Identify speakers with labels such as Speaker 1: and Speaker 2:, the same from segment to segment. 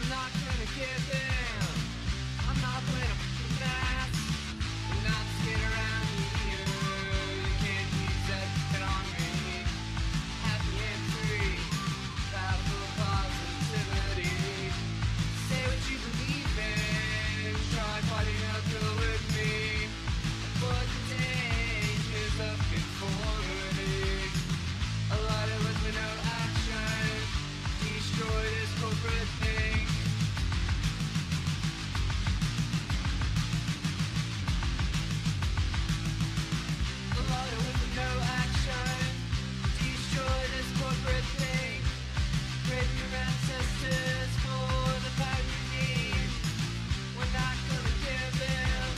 Speaker 1: I'm not gonna give in. I'm not wearing a mask. I'm not scared around you. You can't use that shit on me. Happy and free. Powerful positivity. Say what you believe in. Try fighting uphill with me. Avoid the dangers of conformity. A lot of us with no action. Destroy this corporate thing. A lot of us with no action. Destroy this corporate thing. Brave your ancestors for the power you need. We're not gonna give in.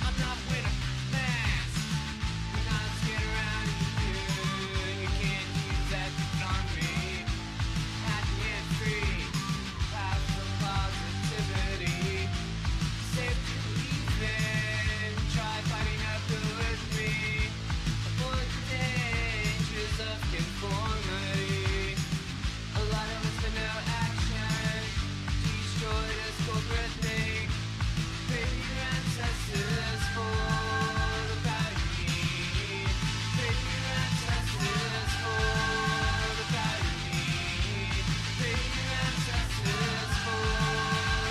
Speaker 1: I'm not wearing a mask. I'm not scared around you. You can't use that on me. Happy and free. Powerful positivity. Say what you believe in. Try fighting uphill with me. Avoid the dangers of conformity. A lot of us with no action. Destroy this corporate thing. Pray your ancestors for the power you need. Pray your ancestors for the power you need. Pray your ancestors for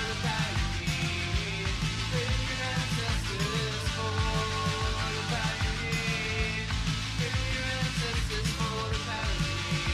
Speaker 1: the power you need. Pray your ancestors for the power you need. Pray your ancestors for the power you need.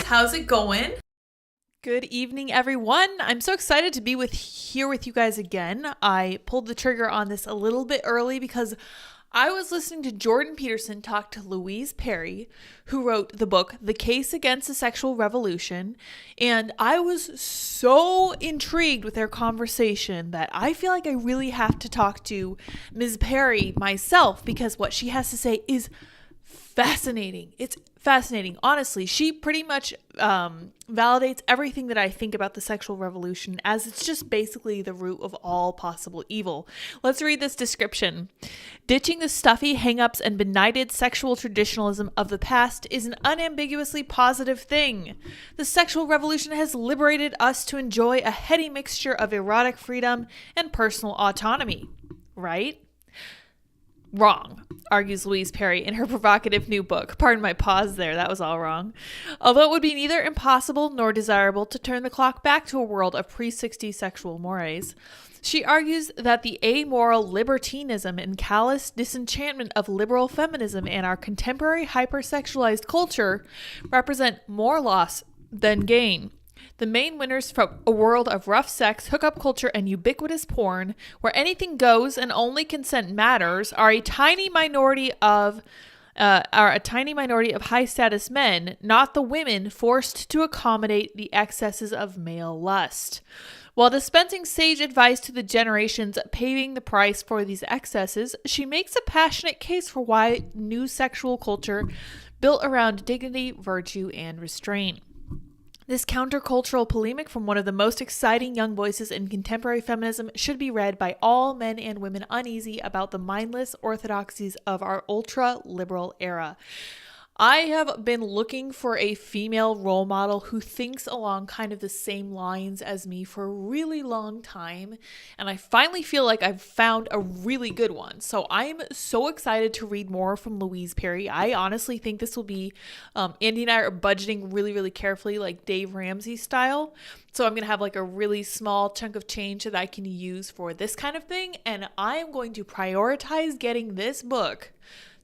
Speaker 2: How's it going? Good evening, everyone. I'm so excited to be here with you guys again. I pulled the trigger on this a little bit early because I was listening to Jordan Peterson talk to Louise Perry, who wrote the book, The Case Against the Sexual Revolution, and I was so intrigued with their conversation that I feel like I really have to talk to Ms. Perry myself because what she has to say is fascinating. It's fascinating. Honestly, she pretty much validates everything that I think about the sexual revolution, as it's just basically the root of all possible evil. Let's read this description. Ditching the stuffy hang-ups and benighted sexual traditionalism of the past is an unambiguously positive thing. The sexual revolution has liberated us to enjoy a heady mixture of erotic freedom and personal autonomy. Right? Wrong, argues Louise Perry in her provocative new book. Pardon my pause there, that was all wrong. Although it would be neither impossible nor desirable to turn the clock back to a world of pre-60s sexual mores, she argues that the amoral libertinism and callous disenchantment of liberal feminism and our contemporary hypersexualized culture represent more loss than gain. The main winners from a world of rough sex, hookup culture, and ubiquitous porn, where anything goes and only consent matters, are a tiny minority of high status men, not the women forced to accommodate the excesses of male lust. While dispensing sage advice to the generations paving the price for these excesses, she makes a passionate case for why new sexual culture built around dignity, virtue, and restraint. This countercultural polemic from one of the most exciting young voices in contemporary feminism should be read by all men and women uneasy about the mindless orthodoxies of our ultra-liberal era. I have been looking for a female role model who thinks along kind of the same lines as me for a really long time, and I finally feel like I've found a really good one. So I'm so excited to read more from Louise Perry. I honestly think this will be, Andy and I are budgeting really, really carefully, like Dave Ramsey style. So I'm going to have like a really small chunk of change that I can use for this kind of thing, and I am going to prioritize getting this book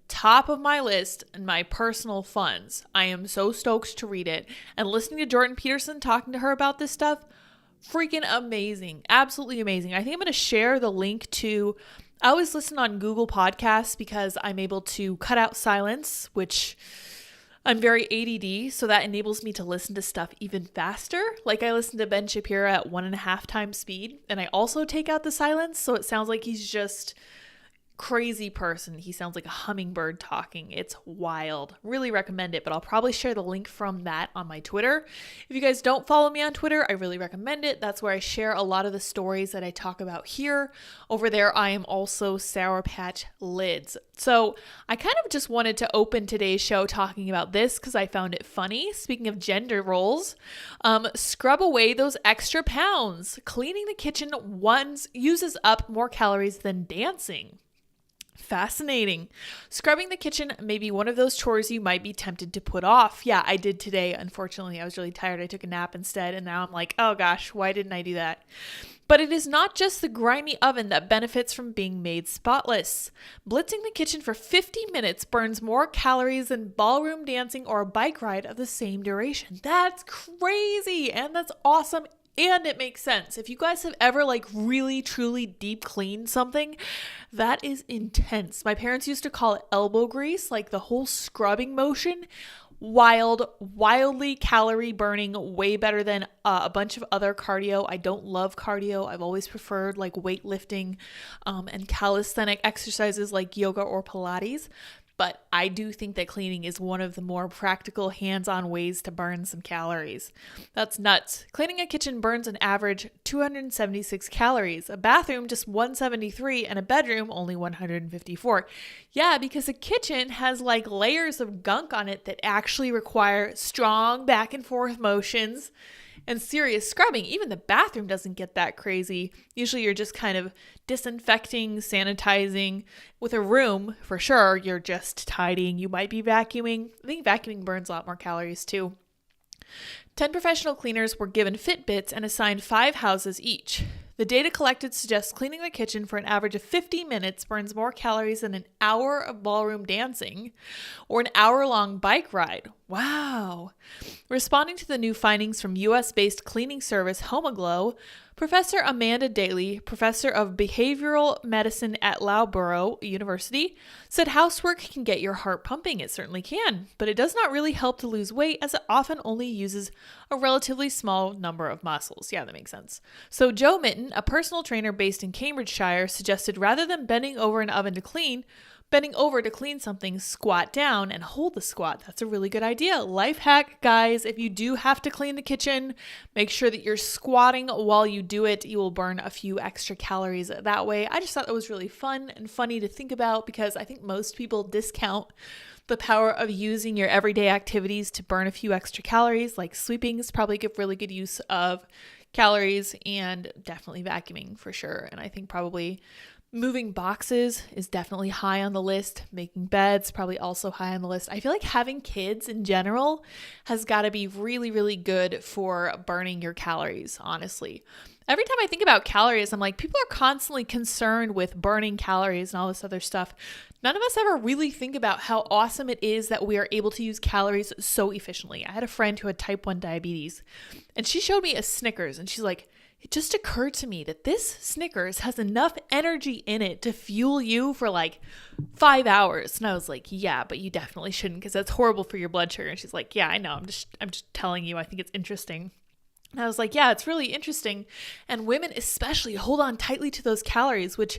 Speaker 2: top of my list and my personal funds. I am so stoked to read it, and listening to Jordan Peterson talking to her about this stuff, freaking amazing. Absolutely amazing. I think I'm going to share the link to, I always listen on Google Podcasts because I'm able to cut out silence, which I'm very ADD, so that enables me to listen to stuff even faster. Like I listen to Ben Shapiro at 1.5 times speed, and I also take out the silence, so it sounds like he's just crazy person. He sounds like a hummingbird talking. It's wild. Really recommend it, but I'll probably share the link from that on my Twitter. If you guys don't follow me on Twitter, I really recommend it. That's where I share a lot of the stories that I talk about here. Over there, I am also Sour Patch Lids. So I kind of just wanted to open today's show talking about this because I found it funny. Speaking of gender roles, scrub away those extra pounds. Cleaning the kitchen once uses up more calories than dancing. Fascinating. Scrubbing the kitchen may be one of those chores you might be tempted to put off. Yeah, I did today. Unfortunately, I was really tired. I took a nap instead, and now I'm like, oh gosh, why didn't I do that? But it is not just the grimy oven that benefits from being made spotless. Blitzing the kitchen for 50 minutes burns more calories than ballroom dancing or a bike ride of the same duration. That's crazy, and that's awesome. And it makes sense. If you guys have ever like really truly deep cleaned something, that is intense. My parents used to call it elbow grease, like the whole scrubbing motion. Wildly calorie burning, way better than a bunch of other cardio. I don't love cardio. I've always preferred like weightlifting and calisthenic exercises like yoga or Pilates. But I do think that cleaning is one of the more practical, hands-on ways to burn some calories. That's nuts. Cleaning a kitchen burns an average 276 calories, a bathroom just 173, and a bedroom only 154. Yeah, because a kitchen has like layers of gunk on it that actually require strong back and forth motions and serious scrubbing. Even the bathroom doesn't get that crazy. Usually you're just kind of disinfecting, sanitizing. With a room, for sure, you're just tidying. You might be vacuuming. I think vacuuming burns a lot more calories too. 10 professional cleaners were given Fitbits and assigned 5 houses each. The data collected suggests cleaning the kitchen for an average of 50 minutes burns more calories than an hour of ballroom dancing or an hour-long bike ride. Wow. Responding to the new findings from US-based cleaning service Homoglow, Professor Amanda Daly, professor of behavioral medicine at Loughborough University, said housework can get your heart pumping. It certainly can, but it does not really help to lose weight as it often only uses a relatively small number of muscles. Yeah, that makes sense. So Joe Mitten, a personal trainer based in Cambridgeshire, suggested rather than bending over an oven to clean, bending over to clean something, squat down and hold the squat. That's a really good idea. Life hack, guys. If you do have to clean the kitchen, make sure that you're squatting while you do it. You will burn a few extra calories that way. I just thought that was really fun and funny to think about because I think most people discount the power of using your everyday activities to burn a few extra calories. Like sweeping is probably a really good use of calories, and definitely vacuuming for sure. And I think probably moving boxes is definitely high on the list. Making beds, probably also high on the list. I feel like having kids in general has got to be really, really good for burning your calories, honestly. Every time I think about calories, I'm like, people are constantly concerned with burning calories and all this other stuff. None of us ever really think about how awesome it is that we are able to use calories so efficiently. I had a friend who had type 1 diabetes, and she showed me a Snickers, and she's like, it just occurred to me that this Snickers has enough energy in it to fuel you for like 5 hours. And I was like, yeah, but you definitely shouldn't because that's horrible for your blood sugar. And she's like, yeah, I know. I'm just telling you. I think it's interesting. And I was like, yeah, it's really interesting. And women especially hold on tightly to those calories, which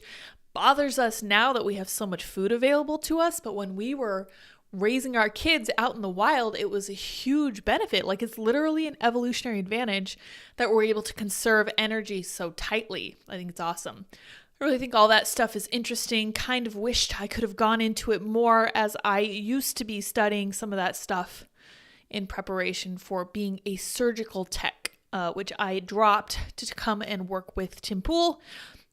Speaker 2: bothers us now that we have so much food available to us. But when we were raising our kids out in the wild, it was a huge benefit. Like it's literally an evolutionary advantage that we're able to conserve energy so tightly. I think it's awesome. I really think all that stuff is interesting. Kind of wished I could have gone into it more, as I used to be studying some of that stuff in preparation for being a surgical tech, which I dropped to come and work with Tim Pool.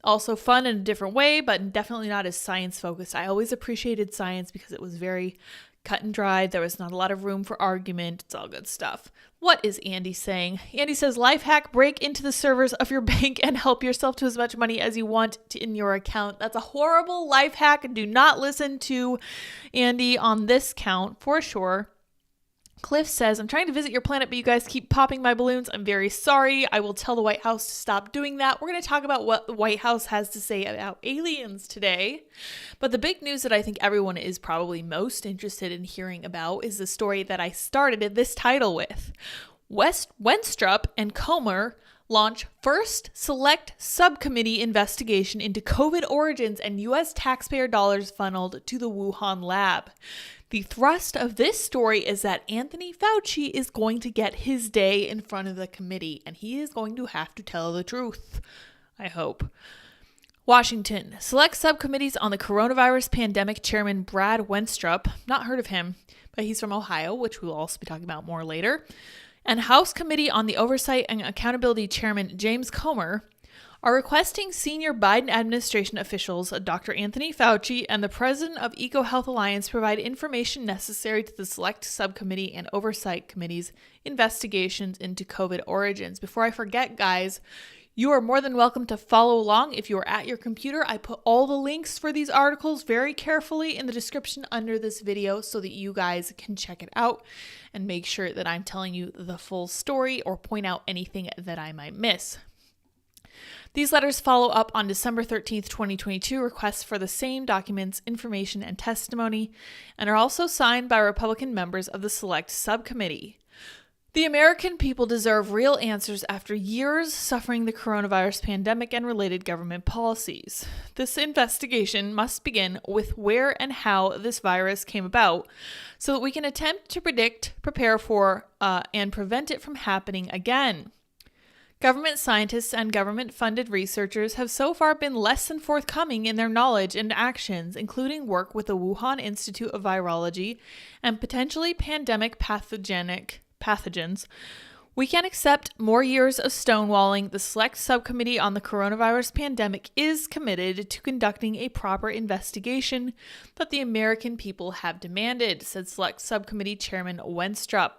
Speaker 2: Also fun in a different way, but definitely not as science focused. I always appreciated science because it was very cut and dried. There was not a lot of room for argument. It's all good stuff. What is Andy saying? Andy says, life hack, break into the servers of your bank and help yourself to as much money as you want in your account. That's a horrible life hack. Do not listen to Andy on this count for sure. Cliff says, I'm trying to visit your planet, but you guys keep popping my balloons. I'm very sorry. I will tell the White House to stop doing that. We're going to talk about what the White House has to say about aliens today. But the big news that I think everyone is probably most interested in hearing about is the story that I started this title with. Wenstrup and Comer launch first select subcommittee investigation into COVID origins and U.S. taxpayer dollars funneled to the Wuhan lab. The thrust of this story is that Anthony Fauci is going to get his day in front of the committee, and he is going to have to tell the truth, I hope. Washington. Select subcommittees on the coronavirus pandemic. Chairman Brad Wenstrup, not heard of him, but he's from Ohio, which we'll also be talking about more later. And House Committee on the Oversight and Accountability Chairman James Comer are requesting senior Biden administration officials, Dr. Anthony Fauci and the president of EcoHealth Alliance, provide information necessary to the Select Subcommittee and Oversight Committee's investigations into COVID origins. Before I forget, guys, you are more than welcome to follow along if you are at your computer. I put all the links for these articles very carefully in the description under this video so that you guys can check it out and make sure that I'm telling you the full story or point out anything that I might miss. These letters follow up on December 13th, 2022 requests for the same documents, information, and testimony, and are also signed by Republican members of the Select Subcommittee. The American people deserve real answers after years suffering the coronavirus pandemic and related government policies. This investigation must begin with where and how this virus came about so that we can attempt to predict, prepare for, and prevent it from happening again. Government scientists and government-funded researchers have so far been less than forthcoming in their knowledge and actions, including work with the Wuhan Institute of Virology and potentially pandemic pathogens. We can accept more years of stonewalling. The Select Subcommittee on the Coronavirus Pandemic is committed to conducting a proper investigation that the American people have demanded, said Select Subcommittee Chairman Wenstrup.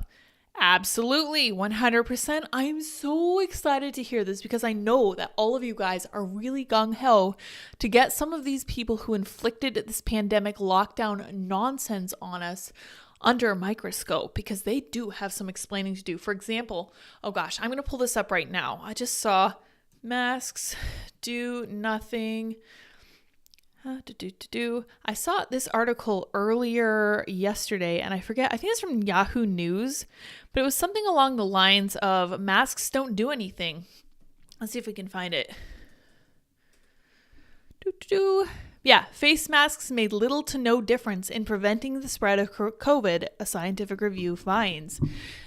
Speaker 2: Absolutely, 100%. I'm so excited to hear this because I know that all of you guys are really gung-ho to get some of these people who inflicted this pandemic lockdown nonsense on us under a microscope, because they do have some explaining to do. For example, oh gosh, I'm going to pull this up right now. I just saw masks do nothing. I saw this article earlier yesterday, and I forget, I think it's from Yahoo News, but it was something along the lines of masks don't do anything. Let's see if we can find it. Yeah, face masks made little to no difference in preventing the spread of COVID, a scientific review finds.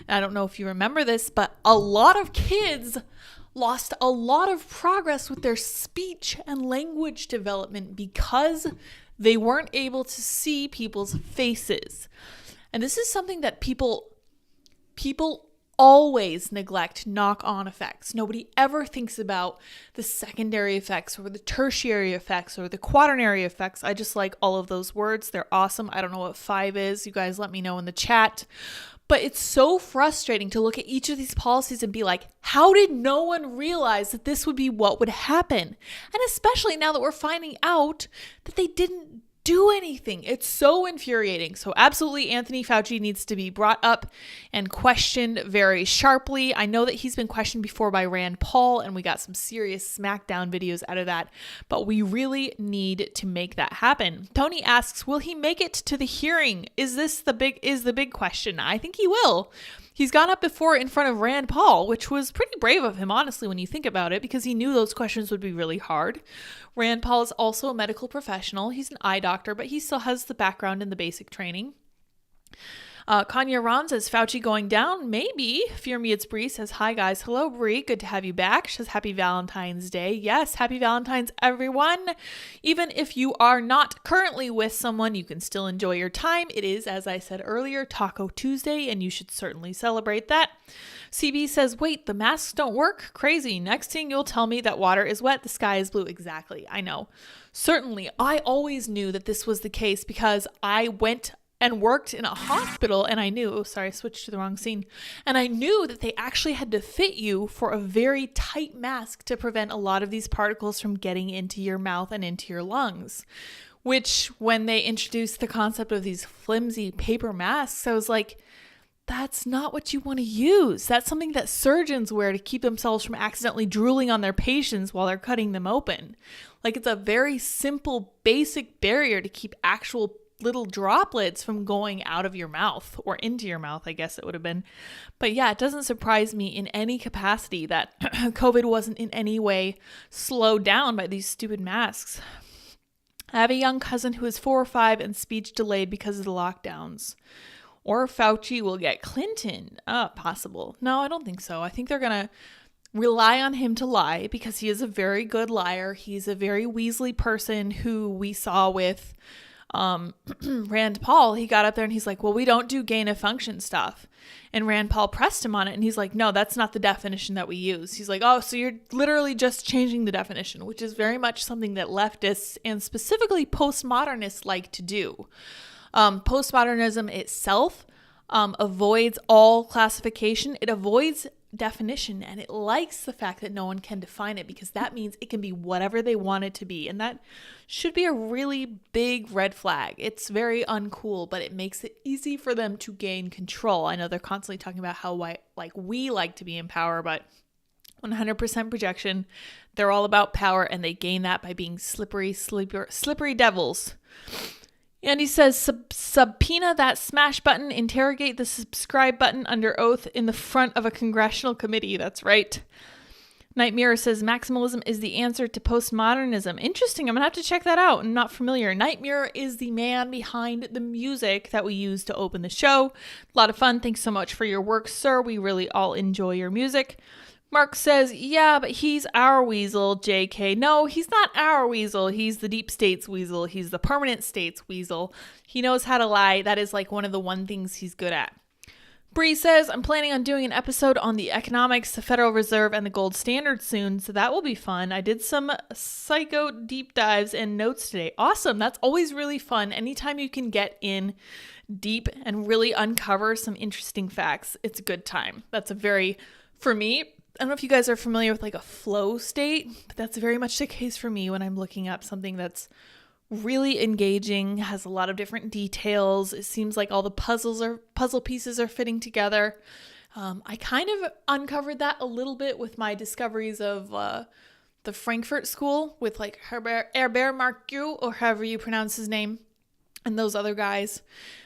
Speaker 2: I don't know if you remember this, but a lot of kids lost a lot of progress with their speech and language development because they weren't able to see people's faces. And this is something that people always neglect knock-on effects. Nobody ever thinks about the secondary effects or the tertiary effects or the quaternary effects. I just like all of those words. They're awesome. I don't know what 5 is. You guys let me know in the chat. But it's so frustrating to look at each of these policies and be like, how did no one realize that this would be what would happen? And especially now that we're finding out that they didn't do anything. It's so infuriating. So absolutely, Anthony Fauci needs to be brought up and questioned very sharply. I know that he's been questioned before by Rand Paul, and we got some serious smackdown videos out of that, but we really need to make that happen. Tony asks, will he make it to the hearing? Is the big question? I think he will. He's gone up before in front of Rand Paul, which was pretty brave of him, honestly, when you think about it, because he knew those questions would be really hard. Rand Paul is also a medical professional. He's an eye doctor, but he still has the background in the basic training. Kanya Ron says, Fauci going down? Maybe. Fear Me It's Bree says, hi guys. Hello, Bree. Good to have you back. She says, happy Valentine's Day. Yes, happy Valentine's, everyone. Even if you are not currently with someone, you can still enjoy your time. It is, as I said earlier, Taco Tuesday, and you should certainly celebrate that. CB says, wait, the masks don't work? Crazy. Next thing you'll tell me that water is wet, the sky is blue. Exactly. I know. Certainly, I always knew that this was the case because I went and worked in a hospital, and I knew, I switched to the wrong scene, and I knew that they actually had to fit you for a very tight mask to prevent a lot of these particles from getting into your mouth and into your lungs, which when they introduced the concept of these flimsy paper masks, I was like, that's not what you want to use. That's something that surgeons wear to keep themselves from accidentally drooling on their patients while they're cutting them open. Like, it's a very simple, basic barrier to keep actual little droplets from going out of your mouth or into your mouth, I guess it would have been. But yeah, it doesn't surprise me in any capacity that COVID wasn't in any way slowed down by these stupid masks. I have a young cousin who is 4 or 5 and speech delayed because of the lockdowns. Or Fauci will get Clinton. Possible. No, I don't think so. I think they're going to rely on him to lie because he is a very good liar. He's a very Weasley person who we saw with Rand Paul. He got up there and he's like, well, we don't do gain of function stuff. And Rand Paul pressed him on it and he's like, no, that's not the definition that we use. He's like, oh, so you're literally just changing the definition, which is very much something that leftists and specifically postmodernists like to do. Postmodernism itself avoids all classification. It avoids definition, and it likes the fact that no one can define it because that means it can be whatever they want it to be, and that should be a really big red flag. It's very uncool, but it makes it easy for them to gain control. I know they're constantly talking about how we like to be in power, but 100% projection. They're all about power, and they gain that by being slippery devils. And he says, subpoena that smash button, interrogate the subscribe button under oath in the front of a congressional committee. That's right. Night Mirror says, maximalism is the answer to postmodernism. Interesting. I'm going to have to check that out. I'm not familiar. Night Mirror is the man behind the music that we use to open the show. A lot of fun. Thanks so much for your work, sir. We really all enjoy your music. Mark says, yeah, but he's our weasel, JK. No, he's not our weasel. He's the deep state's weasel. He's the permanent state's weasel. He knows how to lie. That is like one of the one things he's good at. Bree says, I'm planning on doing an episode on the economics, the Federal Reserve, and the gold standard soon, so that will be fun. I did some psycho deep dives and notes today. Awesome. That's always really fun. Anytime you can get in deep and really uncover some interesting facts, it's a good time. That's for me, I don't know if you guys are familiar with like a flow state, but that's very much the case for me when I'm looking up something that's really engaging, has a lot of different details. It seems like all the puzzle pieces are fitting together. I kind of uncovered that a little bit with my discoveries of the Frankfurt School with like Herbert Marcuse, or however you pronounce his name. and those other guys.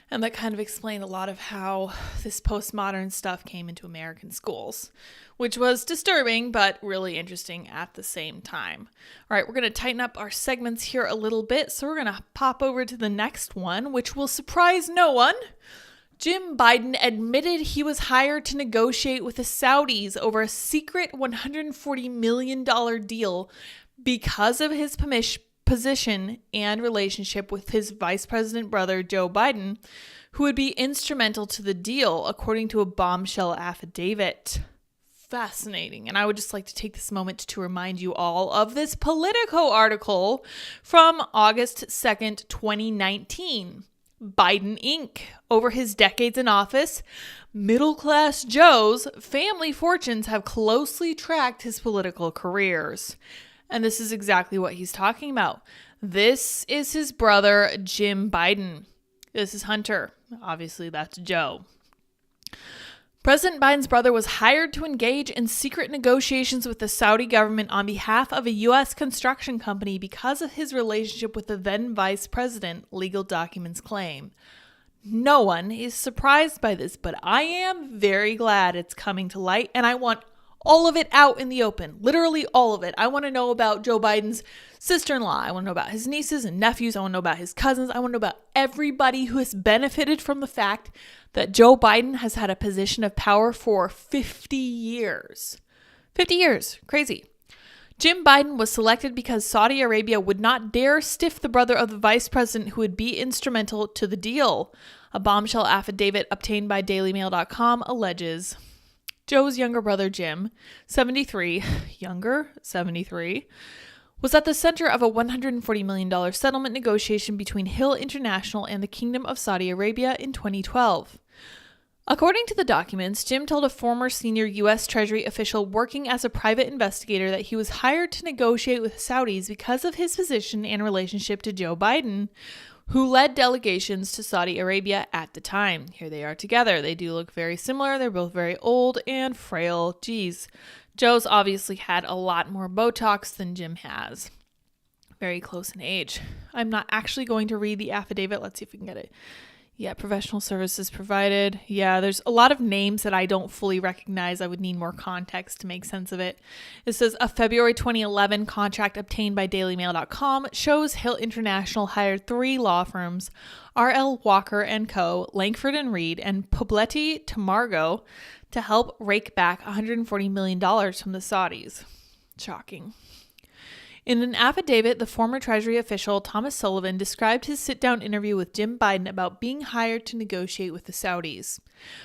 Speaker 2: And that kind of explained a lot of how this postmodern stuff came into American schools, which was disturbing, but really interesting at the same time. All right, we're going to tighten up our segments here a little bit. So we're going to pop over to the next one, which will surprise no one. Jim Biden admitted he was hired to negotiate with the Saudis over a secret $140 million deal because of his position and relationship with his vice president brother, Joe Biden, who would be instrumental to the deal, according to a bombshell affidavit. Fascinating. And I would just like to take this moment to remind you all of this Politico article from August 2nd, 2019. Biden Inc. Over his decades in office, middle-class Joe's family fortunes have closely tracked his political careers. And this is exactly what he's talking about. This is his brother, Jim Biden. This is Hunter. Obviously, that's Joe. President Biden's brother was hired to engage in secret negotiations with the Saudi government on behalf of a U.S. construction company because of his relationship with the then vice president, legal documents claim. No one is surprised by this, but I am very glad it's coming to light, and I want all of it out in the open. Literally all of it. I want to know about Joe Biden's sister-in-law. I want to know about his nieces and nephews. I want to know about his cousins. I want to know about everybody who has benefited from the fact that Joe Biden has had a position of power for 50 years. 50 years. Crazy. Jim Biden was selected because Saudi Arabia would not dare stiff the brother of the vice president who would be instrumental to the deal. A bombshell affidavit obtained by DailyMail.com alleges Joe's younger brother, Jim, 73, was at the center of a $140 million settlement negotiation between Hill International and the Kingdom of Saudi Arabia in 2012. According to the documents, Jim told a former senior U.S. Treasury official working as a private investigator that he was hired to negotiate with Saudis because of his position and relationship to Joe Biden, who led delegations to Saudi Arabia at the time. Here they are together. They do look very similar. They're both very old and frail. Geez, Joe's obviously had a lot more Botox than Jim has. Very close in age. I'm not actually going to read the affidavit. Let's see if we can get it. Yeah, professional services provided. Yeah, there's a lot of names that I don't fully recognize. I would need more context to make sense of it. It says a February 2011 contract obtained by DailyMail.com shows Hill International hired 3 law firms, R.L. Walker & Co., Langford & Reed, and Pobletti Tamargo, to help rake back $140 million from the Saudis. Shocking. In an affidavit, the former Treasury official Thomas Sullivan described his sit-down interview with Jim Biden about being hired to negotiate with the Saudis.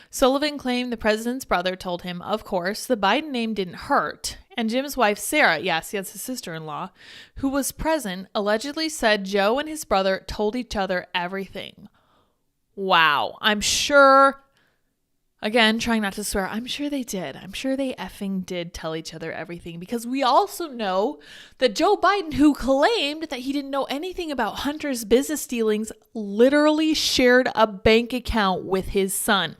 Speaker 2: Sullivan claimed the president's brother told him, of course, the Biden name didn't hurt, and Jim's wife Sarah, yes, that's his sister-in-law, who was present, allegedly said Joe and his brother told each other everything. Wow, I'm sure... Again, trying not to swear, I'm sure they did. I'm sure they effing did tell each other everything, because we also know that Joe Biden, who claimed that he didn't know anything about Hunter's business dealings, literally shared a bank account with his son.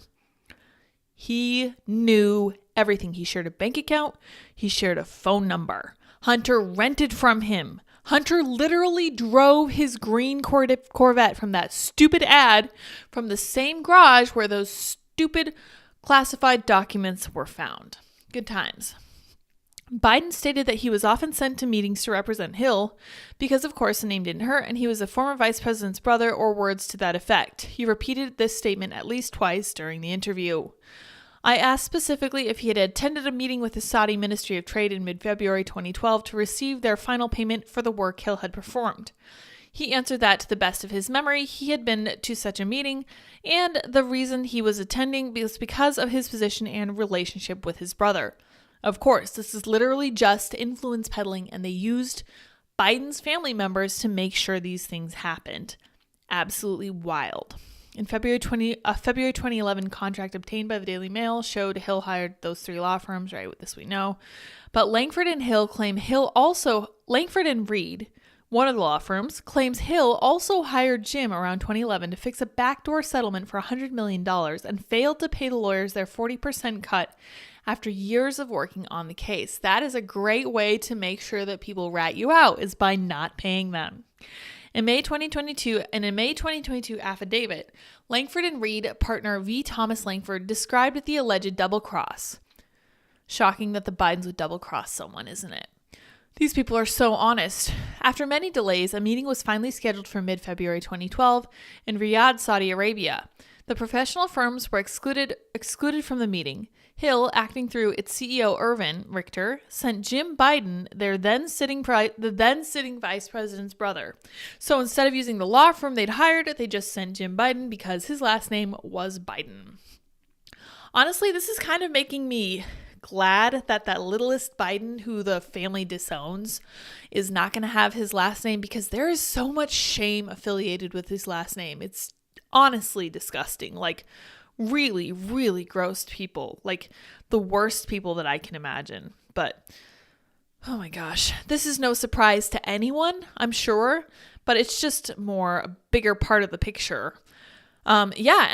Speaker 2: He knew everything. He shared a bank account. He shared a phone number. Hunter rented from him. Hunter literally drove his green Corvette from that stupid ad from the same garage where those stupid classified documents were found. Good times. Biden stated that he was often sent to meetings to represent Hill because, of course, the name didn't hurt and he was a former vice president's brother, or words to that effect. He repeated this statement at least twice during the interview. I asked specifically if he had attended a meeting with the Saudi Ministry of Trade in mid-February 2012 to receive their final payment for the work Hill had performed. He answered that, to the best of his memory, he had been to such a meeting, and the reason he was attending was because of his position and relationship with his brother. Of course, this is literally just influence peddling, and they used Biden's family members to make sure these things happened. Absolutely wild. In February 2011 contract obtained by the Daily Mail showed Hill hired those 3 law firms, right? This we know. But Langford and Hill claim Langford and Reed, one of the law firms, claims Hill also hired Jim around 2011 to fix a backdoor settlement for $100 million and failed to pay the lawyers their 40% cut after years of working on the case. That is a great way to make sure that people rat you out, is by not paying them. In a May 2022 affidavit, Langford and Reed partner V. Thomas Langford described the alleged double cross. Shocking that the Bidens would double cross someone, isn't it? These people are so honest. After many delays, a meeting was finally scheduled for mid-February 2012 in Riyadh, Saudi Arabia. The professional firms were excluded from the meeting. Hill, acting through its CEO Irvin Richter, sent Jim Biden, the then sitting vice president's brother. So instead of using the law firm they'd hired, they just sent Jim Biden because his last name was Biden. Honestly, this is kind of making me glad that littlest Biden, who the family disowns, is not going to have his last name, because there is so much shame affiliated with his last name. It's honestly disgusting. Like, really, really gross people. Like, the worst people that I can imagine. But, oh my gosh, this is no surprise to anyone, I'm sure, but it's just a bigger part of the picture. And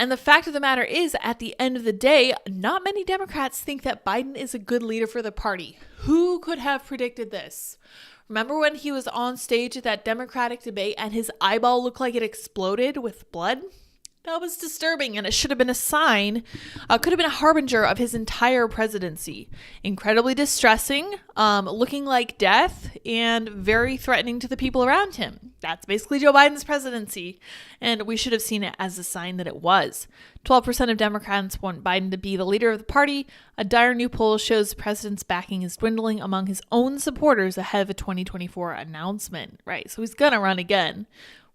Speaker 2: the fact of the matter is, at the end of the day, not many Democrats think that Biden is a good leader for the party. Who could have predicted this? Remember when he was on stage at that Democratic debate and his eyeball looked like it exploded with blood? That was disturbing, and it should have been a sign, could have been a harbinger of his entire presidency. Incredibly distressing, looking like death, and very threatening to the people around him. That's basically Joe Biden's presidency, and we should have seen it as a sign that it was. 12% of Democrats want Biden to be the leader of the party. A dire new poll shows the president's backing is dwindling among his own supporters ahead of a 2024 announcement. Right, so he's gonna run again.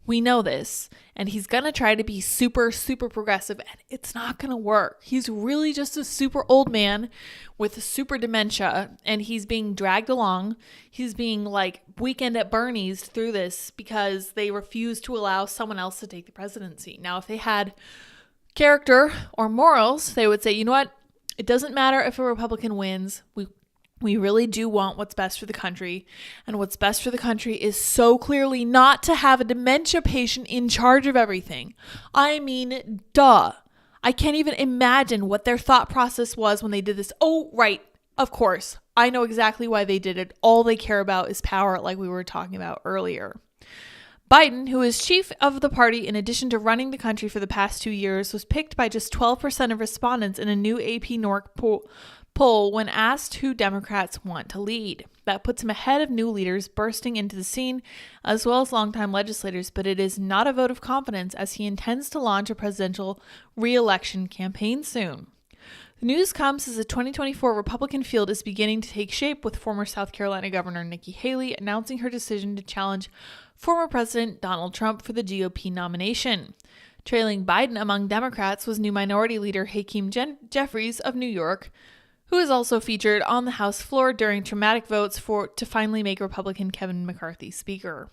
Speaker 2: We know this, and he's going to try to be super, super progressive, and it's not going to work. He's really just a super old man with super dementia, and he's being dragged along. He's being like Weekend at Bernie's through this because they refuse to allow someone else to take the presidency. Now, if they had character or morals, they would say, you know what? It doesn't matter if a Republican wins. We really do want what's best for the country, and what's best for the country is so clearly not to have a dementia patient in charge of everything. I mean, duh. I can't even imagine what their thought process was when they did this. Oh, right. Of course. I know exactly why they did it. All they care about is power, like we were talking about earlier. Biden, who is chief of the party in addition to running the country for the past 2 years, was picked by just 12% of respondents in a new AP NORC poll when asked who Democrats want to lead. That puts him ahead of new leaders bursting into the scene, as well as longtime legislators, but it is not a vote of confidence, as he intends to launch a presidential re-election campaign soon. The news comes as the 2024 Republican field is beginning to take shape, with former South Carolina Governor Nikki Haley announcing her decision to challenge former President Donald Trump for the GOP nomination. Trailing Biden among Democrats was new Minority Leader Hakeem Jeffries of New York, who is also featured on the House floor during traumatic votes to finally make Republican Kevin McCarthy Speaker.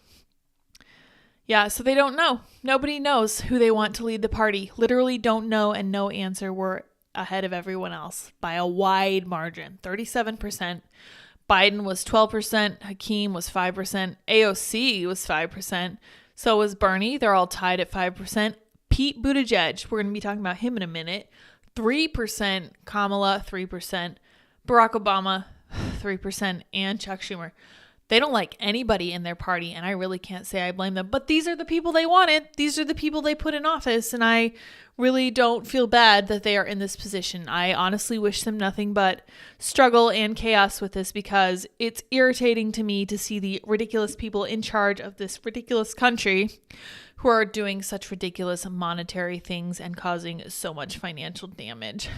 Speaker 2: Yeah, so they don't know. Nobody knows who they want to lead the party. Literally don't know, and no answer. We're ahead of everyone else by a wide margin. 37%. Biden was 12%. Hakeem was 5%. AOC was 5%. So was Bernie. They're all tied at 5%. Pete Buttigieg, we're going to be talking about him in a minute, 3%, Kamala, 3%, Barack Obama, 3%, and Chuck Schumer. They don't like anybody in their party, and I really can't say I blame them. But these are the people they wanted. These are the people they put in office, and I really don't feel bad that they are in this position. I honestly wish them nothing but struggle and chaos with this, because it's irritating to me to see the ridiculous people in charge of this ridiculous country who are doing such ridiculous monetary things and causing so much financial damage.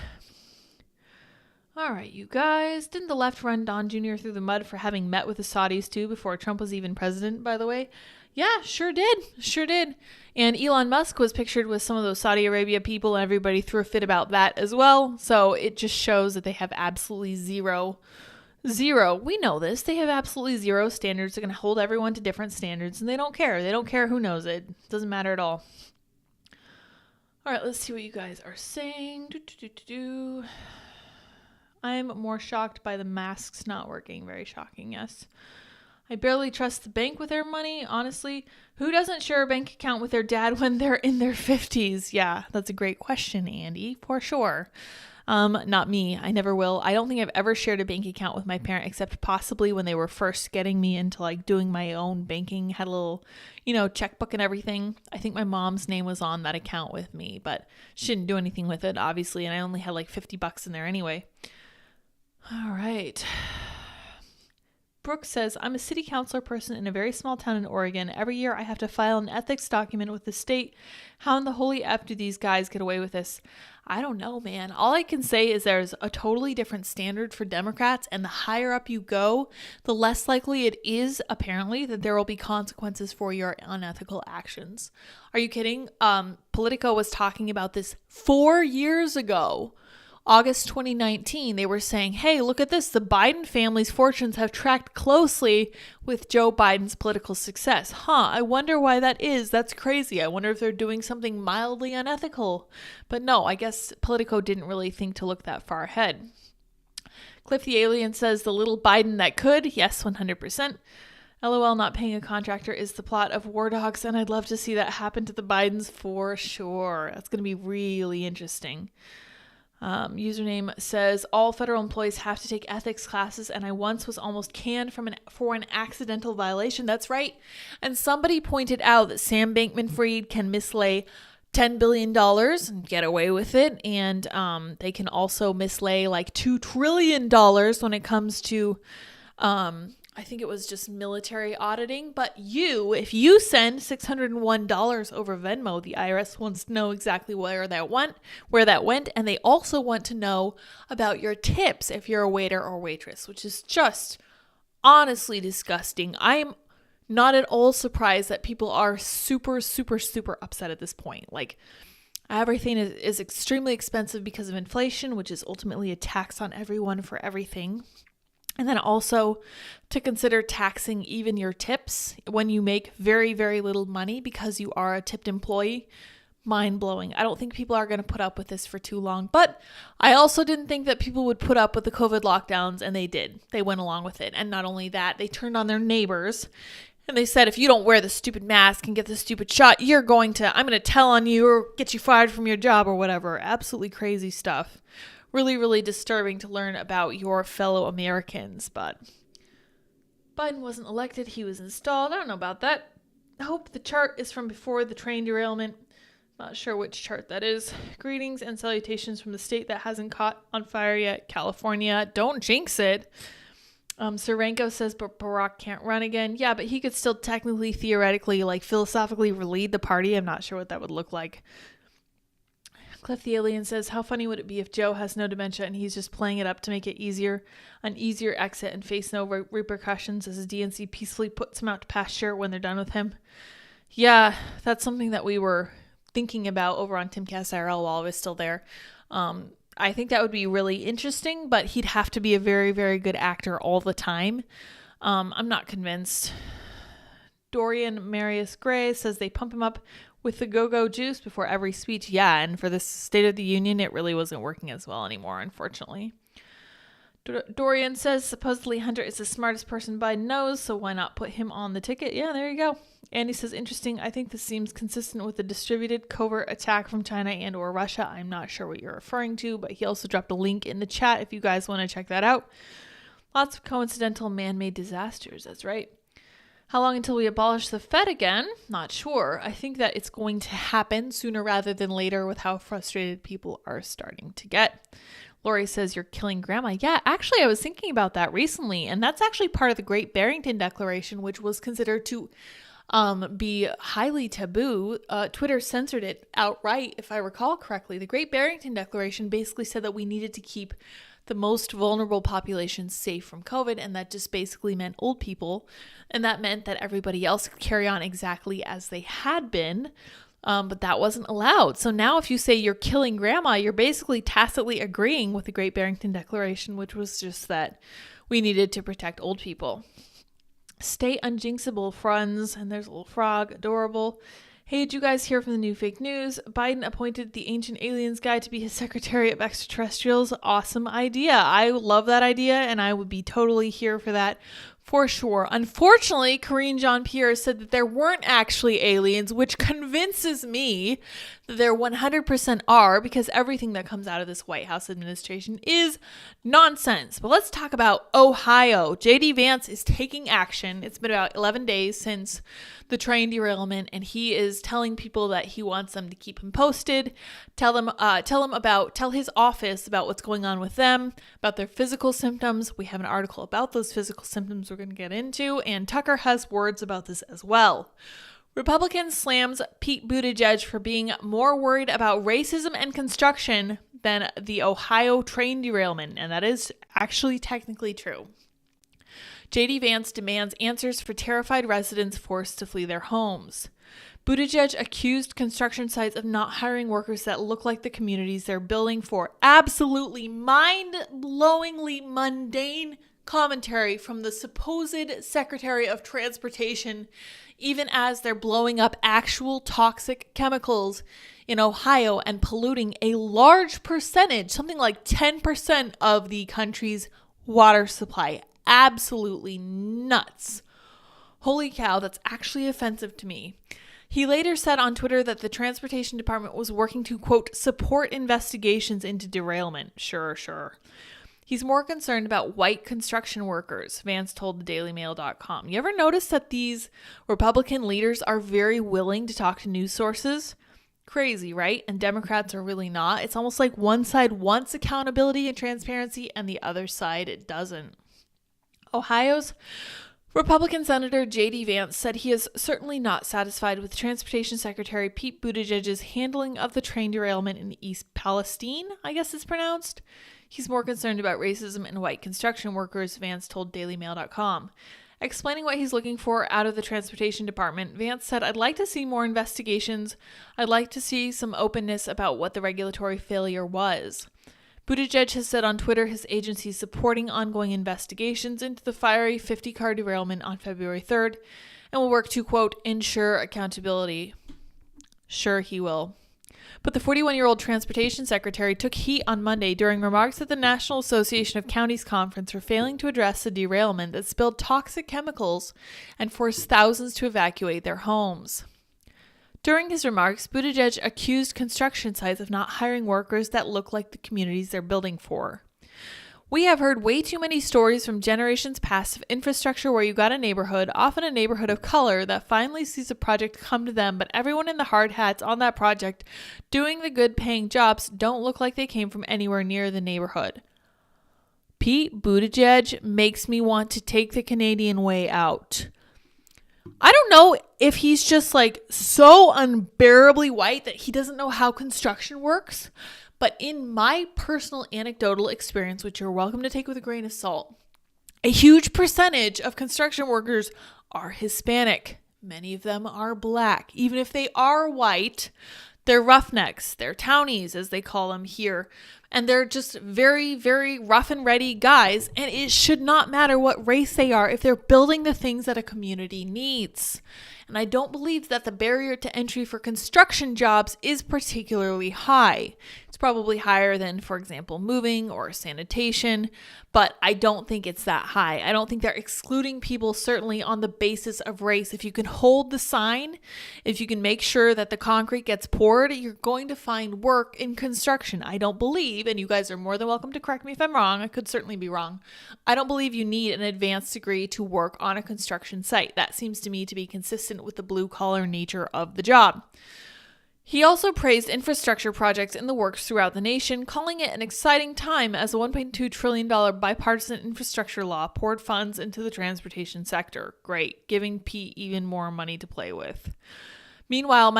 Speaker 2: All right, you guys. Didn't the left run Don Jr. through the mud for having met with the Saudis too before Trump was even president, by the way? Yeah, sure did. Sure did. And Elon Musk was pictured with some of those Saudi Arabia people, and everybody threw a fit about that as well. So it just shows that they have absolutely zero. We know this. They have absolutely zero standards. They're going to hold everyone to different standards, and they don't care. They don't care who knows it. It doesn't matter at all. All right, let's see what you guys are saying. I'm more shocked by the masks not working. Very shocking, yes. I barely trust the bank with their money. Honestly, who doesn't share a bank account with their dad when they're in their 50s? Yeah, that's a great question, Andy, for sure. Not me. I never will. I don't think I've ever shared a bank account with my parent except possibly when they were first getting me into like doing my own banking, had a little, checkbook and everything. I think my mom's name was on that account with me, but she didn't do anything with it, obviously. And I only had like $50 in there anyway. All right. Brooke says, I'm a city councilor person in a very small town in Oregon. Every year I have to file an ethics document with the state. How in the holy F do these guys get away with this? I don't know, man. All I can say is there's a totally different standard for Democrats, and the higher up you go, the less likely it is, apparently, that there will be consequences for your unethical actions. Are you kidding? Politico was talking about this 4 years ago. August 2019, they were saying, hey, look at this. The Biden family's fortunes have tracked closely with Joe Biden's political success. I wonder why that is. That's crazy. I wonder if they're doing something mildly unethical. But no, I guess Politico didn't really think to look that far ahead. Cliff the Alien says, the little Biden that could. Yes, 100%. LOL, not paying a contractor is the plot of War Dogs, and I'd love to see that happen to the Bidens for sure. That's going to be really interesting. Username says, all federal employees have to take ethics classes, and I once was almost canned for an accidental violation. That's right. And somebody pointed out that Sam Bankman-Fried can mislay $10 billion and get away with it. And they can also mislay like $2 trillion when it comes to, I think it was just military auditing. But if you send $601 over Venmo, the IRS wants to know exactly where that went. And they also want to know about your tips if you're a waiter or waitress, which is just honestly disgusting. I'm not at all surprised that people are super, super, super upset at this point. Like, everything is extremely expensive because of inflation, which is ultimately a tax on everyone for everything. And then also to consider taxing even your tips when you make very, very little money because you are a tipped employee. Mind-blowing. I don't think people are going to put up with this for too long. But I also didn't think that people would put up with the COVID lockdowns, and they did. They went along with it. And not only that, they turned on their neighbors and they said, if you don't wear the stupid mask and get the stupid shot, I'm going to tell on you or get you fired from your job or whatever. Absolutely crazy stuff. Really, really disturbing to learn about your fellow Americans, but Biden wasn't elected. He was installed. I don't know about that. I hope the chart is from before the train derailment. Not sure which chart that is. Greetings and salutations from the state that hasn't caught on fire yet, California. Don't jinx it. Serenko says, but Barack can't run again. Yeah, but he could still technically, theoretically, philosophically lead the party. I'm not sure what that would look like. Cliff the Alien says, how funny would it be if Joe has no dementia and he's just playing it up to make it an easier exit and face no repercussions as his DNC peacefully puts him out to pasture when they're done with him? Yeah, that's something that we were thinking about over on Timcast IRL while I was still there. I think that would be really interesting, but he'd have to be a very, very good actor all the time. I'm not convinced. Dorian Marius Gray says they pump him up with the go-go juice before every speech. Yeah, and for this State of the Union, it really wasn't working as well anymore, unfortunately. Dorian says, supposedly Hunter is the smartest person Biden knows, so why not put him on the ticket? Yeah, there you go. Andy says, interesting. I think this seems consistent with the distributed covert attack from China and or Russia. I'm not sure what you're referring to, but he also dropped a link in the chat if you guys want to check that out. Lots of coincidental man-made disasters, that's right. How long until we abolish the Fed again? Not sure. I think that it's going to happen sooner rather than later with how frustrated people are starting to get. Lori says, you're killing grandma. Yeah, actually, I was thinking about that recently, and that's actually part of the Great Barrington Declaration, which was considered to be highly taboo. Twitter censored it outright, if I recall correctly. The Great Barrington Declaration basically said that we needed to keep the most vulnerable populations safe from COVID, and that just basically meant old people, and that meant that everybody else could carry on exactly as they had been, but that wasn't allowed. So now if you say you're killing grandma, you're basically tacitly agreeing with the Great Barrington Declaration, which was just that we needed to protect old people. Stay unjinxable, friends, and there's a little frog, adorable. Hey, did you guys hear from the new fake news? Biden appointed the ancient aliens guy to be his secretary of extraterrestrials. Awesome idea. I love that idea, and I would be totally here for that For sure. Unfortunately, Karine Jean-Pierre said that there weren't actually aliens, which convinces me that there 100% are, because everything that comes out of this White House administration is nonsense. But let's talk about Ohio. JD Vance is taking action. It's been about 11 days since the train derailment, and he is telling people that he wants them to keep him posted, tell his office about what's going on with them, about their physical symptoms. We have an article about those physical symptoms we're going to get into, and Tucker has words about this as well. Republican slams Pete Buttigieg for being more worried about racism and construction than the Ohio train derailment, and that is actually technically true. JD Vance demands answers for terrified residents forced to flee their homes. Buttigieg accused construction sites of not hiring workers that look like the communities they're building for. Absolutely mind-blowingly mundane commentary from the supposed Secretary of Transportation, even as they're blowing up actual toxic chemicals in Ohio and polluting a large percentage, something like 10% of the country's water supply. Absolutely nuts. Holy cow, that's actually offensive to me. He later said on Twitter that the Transportation Department was working to, quote, support investigations into derailment. Sure. He's more concerned about white construction workers, Vance told thedailymail.com. You ever notice that these Republican leaders are very willing to talk to news sources? Crazy, right? And Democrats are really not. It's almost like one side wants accountability and transparency and the other side it doesn't. Ohio's Republican Senator J.D. Vance said he is certainly not satisfied with Transportation Secretary Pete Buttigieg's handling of the train derailment in East Palestine, I guess it's pronounced. He's more concerned about racism and white construction workers, Vance told dailymail.com. Explaining what he's looking for out of the Transportation Department, Vance said, I'd like to see more investigations. I'd like to see some openness about what the regulatory failure was. Buttigieg has said on Twitter his agency is supporting ongoing investigations into the fiery 50-car derailment on February 3rd and will work to, quote, ensure accountability. Sure, he will. But the 41-year-old transportation secretary took heat on Monday during remarks at the National Association of Counties conference for failing to address the derailment that spilled toxic chemicals and forced thousands to evacuate their homes. During his remarks, Buttigieg accused construction sites of not hiring workers that look like the communities they're building for. We have heard way too many stories from generations past of infrastructure where you got a neighborhood, often a neighborhood of color, that finally sees a project come to them, but everyone in the hard hats on that project doing the good paying jobs don't look like they came from anywhere near the neighborhood. Pete Buttigieg makes me want to take the Canadian way out. I don't know if he's just like so unbearably white that he doesn't know how construction works, but in my personal anecdotal experience, which you're welcome to take with a grain of salt, a huge percentage of construction workers are Hispanic. Many of them are black. Even if they are white, they're roughnecks. They're townies, as they call them here. And they're just very, very rough and ready guys. And it should not matter what race they are if they're building the things that a community needs. And I don't believe that the barrier to entry for construction jobs is particularly high. It's probably higher than, for example, moving or sanitation, but I don't think it's that high. I don't think they're excluding people certainly on the basis of race. If you can hold the sign, if you can make sure that the concrete gets poured, you're going to find work in construction. I don't believe, and you guys are more than welcome to correct me if I'm wrong, I could certainly be wrong, I don't believe you need an advanced degree to work on a construction site. That seems to me to be consistent with the blue-collar nature of the job. He also praised infrastructure projects in the works throughout the nation, calling it an exciting time as a $1.2 trillion bipartisan infrastructure law poured funds into the transportation sector. Great, giving Pete even more money to play with. Meanwhile,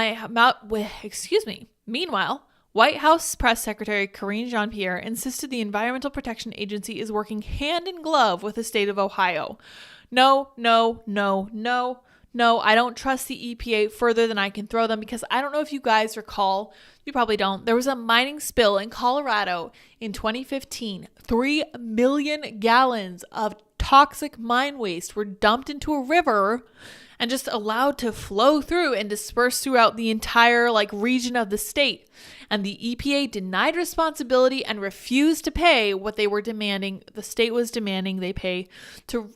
Speaker 2: White House Press Secretary Karine Jean-Pierre insisted the Environmental Protection Agency is working hand in glove with the state of Ohio. No, I don't trust the EPA further than I can throw them, because I don't know if you guys recall, you probably don't, there was a mining spill in Colorado in 2015. 3 million gallons of toxic mine waste were dumped into a river, and just allowed to flow through and disperse throughout the entire region of the state. And the EPA denied responsibility and refused to pay what they were demanding. The state was demanding they pay to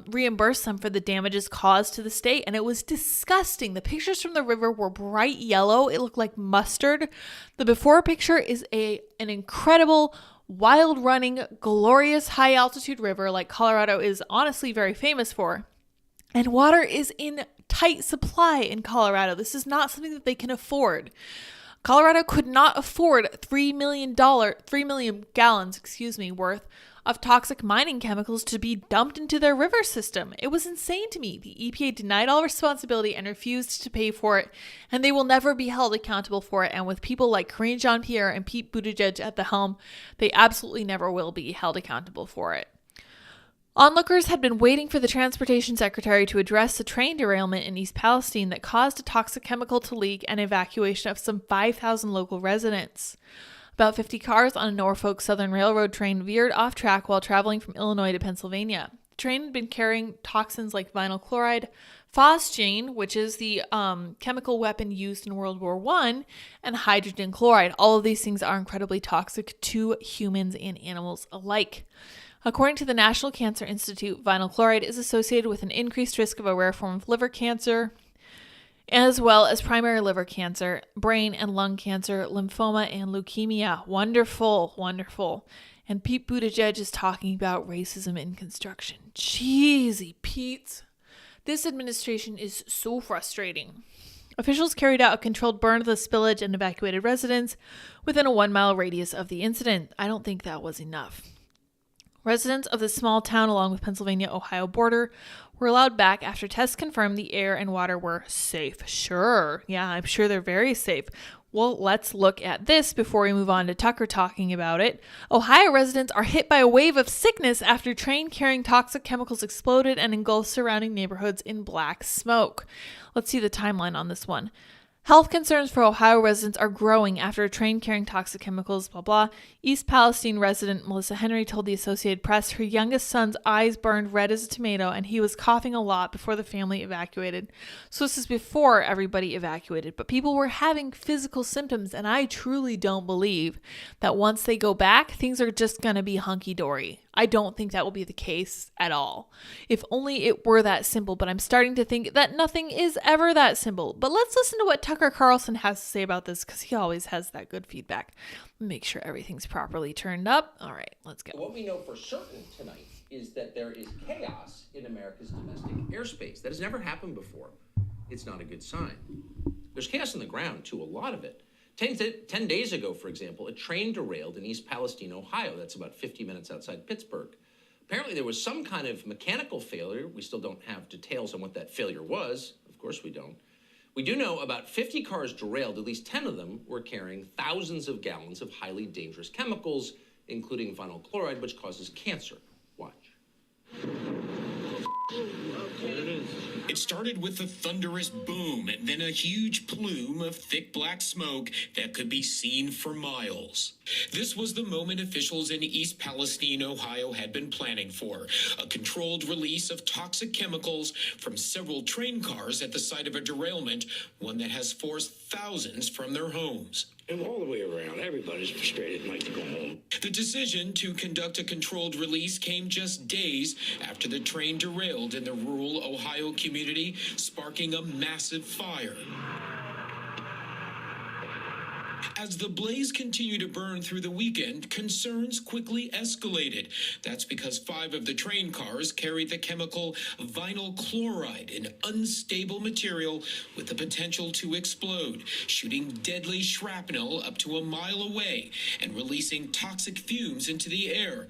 Speaker 2: reimburse them for the damages caused to the state. And it was disgusting. The pictures from the river were bright yellow. It looked like mustard. The before picture is an incredible, wild running, glorious high altitude river like Colorado is honestly very famous for. And water is in tight supply in Colorado. This is not something that they can afford. Colorado could not afford $3 million gallons, worth of toxic mining chemicals to be dumped into their river system. It was insane to me. The EPA denied all responsibility and refused to pay for it, and they will never be held accountable for it. And with people like Karine Jean-Pierre and Pete Buttigieg at the helm, they absolutely never will be held accountable for it. Onlookers had been waiting for the transportation secretary to address the train derailment in East Palestine that caused a toxic chemical to leak and evacuation of some 5,000 local residents. About 50 cars on a Norfolk Southern Railroad train veered off track while traveling from Illinois to Pennsylvania. The train had been carrying toxins like vinyl chloride, phosgene, which is the chemical weapon used in World War I, and hydrogen chloride. All of these things are incredibly toxic to humans and animals alike. According to the National Cancer Institute, vinyl chloride is associated with an increased risk of a rare form of liver cancer, as well as primary liver cancer, brain and lung cancer, lymphoma, and leukemia. Wonderful, wonderful. And Pete Buttigieg is talking about racism in construction. Jeezy, Pete. This administration is so frustrating. Officials carried out a controlled burn of the spillage and evacuated residents within a 1-mile radius of the incident. I don't think that was enough. Residents of the small town along with Pennsylvania-Ohio border were allowed back after tests confirmed the air and water were safe. Sure. Yeah, I'm sure they're very safe. Well, let's look at this before we move on to Tucker talking about it. Ohio residents are hit by a wave of sickness after train carrying toxic chemicals exploded and engulfed surrounding neighborhoods in black smoke. Let's see the timeline on this one. Health concerns for Ohio residents are growing after a train carrying toxic chemicals, blah, blah. East Palestine resident Melissa Henry told the Associated Press her youngest son's eyes burned red as a tomato and he was coughing a lot before the family evacuated. So this is before everybody evacuated, but people were having physical symptoms, and I truly don't believe that once they go back, things are just going to be hunky-dory. I don't think that will be the case at all. If only it were that simple, but I'm starting to think that nothing is ever that simple. But let's listen to what Tucker Carlson has to say about this, because he always has that good feedback. Make sure everything's properly turned up. All right, let's go.
Speaker 3: What we know for certain tonight is that there is chaos in America's domestic airspace. That has never happened before. It's not a good sign. There's chaos on the ground, too, a lot of it. 10 days ago, for example, a train derailed in East Palestine, Ohio. That's about 50 minutes outside Pittsburgh. Apparently, there was some kind of mechanical failure. We still don't have details on what that failure was. Of course we don't. We do know about 50 cars derailed. At least 10 of them were carrying thousands of gallons of highly dangerous chemicals, including vinyl chloride, which causes cancer. Watch.
Speaker 4: It started with a thunderous boom and then a huge plume of thick black smoke that could be seen for miles. This was the moment officials in East Palestine, Ohio had been planning for, a controlled release of toxic chemicals from several train cars at the site of a derailment, one that has forced thousands from their homes.
Speaker 5: And all the way around, everybody's frustrated and like to go home.
Speaker 4: The decision to conduct a controlled release came just days after the train derailed in the rural Ohio community, sparking a massive fire. As the blaze continued to burn through the weekend, concerns quickly escalated. That's because 5 of the train cars carried the chemical vinyl chloride, an unstable material with the potential to explode, shooting deadly shrapnel up to a mile away and releasing toxic fumes into the air.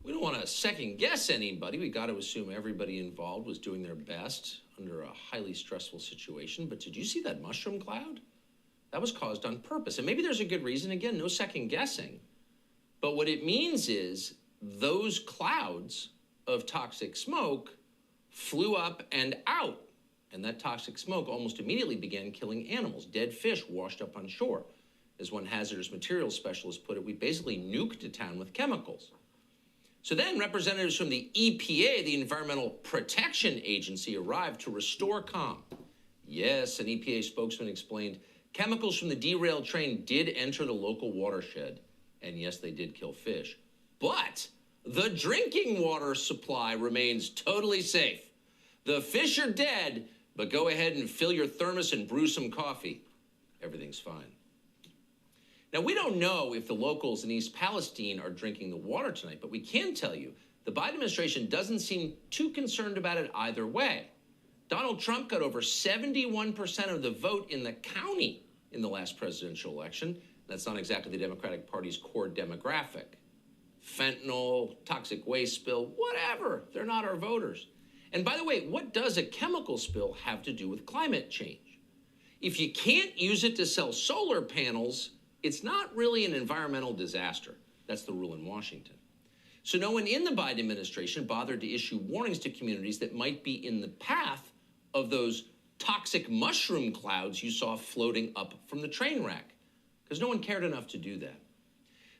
Speaker 3: We don't want to second guess anybody. We got to assume everybody involved was doing their best under a highly stressful situation. But did you see that mushroom cloud? That was caused on purpose. And maybe there's a good reason. Again, no second guessing. But what it means is those clouds of toxic smoke flew up and out. And that toxic smoke almost immediately began killing animals. Dead fish washed up on shore. As one hazardous materials specialist put it, we basically nuked a town with chemicals. So So then representatives from the EPA, the Environmental Protection Agency, arrived to restore calm. Yes, an EPA spokesman explained chemicals from the derailed train did enter the local watershed, and yes, they did kill fish. But the drinking water supply remains totally safe. The fish are dead, but go ahead and fill your thermos and brew some coffee. Everything's fine. Now, we don't know if the locals in East Palestine are drinking the water tonight, but we can tell you the Biden administration doesn't seem too concerned about it either way. Donald Trump got over 71% of the vote in the county in the last presidential election. That's not exactly the Democratic Party's core demographic. Fentanyl, toxic waste spill, whatever. They're not our voters. And by the way, what does a chemical spill have to do with climate change? If you can't use it to sell solar panels, it's not really an environmental disaster. That's the rule in Washington. So no one in the Biden administration bothered to issue warnings to communities that might be in the path of those toxic mushroom clouds you saw floating up from the train wreck, because no one cared enough to do that.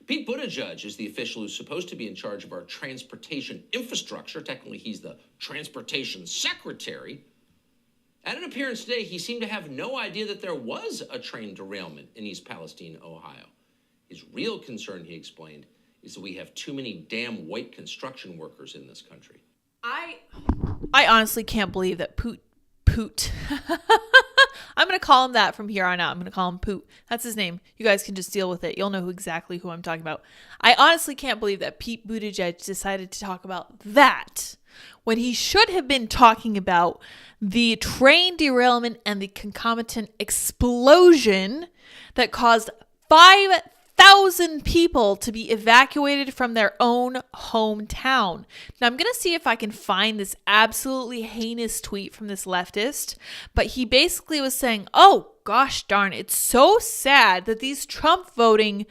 Speaker 3: Pete Buttigieg is the official who's supposed to be in charge of our transportation infrastructure. Technically, he's the transportation secretary. At an appearance today, he seemed to have no idea that there was a train derailment in East Palestine, Ohio. His real concern, he explained, is that we have too many damn white construction workers in this country.
Speaker 2: I honestly can't believe that Poot. I'm going to call him that from here on out. I'm going to call him Poot. That's his name. You guys can just deal with it. You'll know exactly who I'm talking about. I honestly can't believe that Pete Buttigieg decided to talk about that when he should have been talking about the train derailment and the concomitant explosion that caused 5,000 people to be evacuated from their own hometown. Now, I'm going to see if I can find this absolutely heinous tweet from this leftist, but he basically was saying, oh, gosh darn, it's so sad that these Trump voting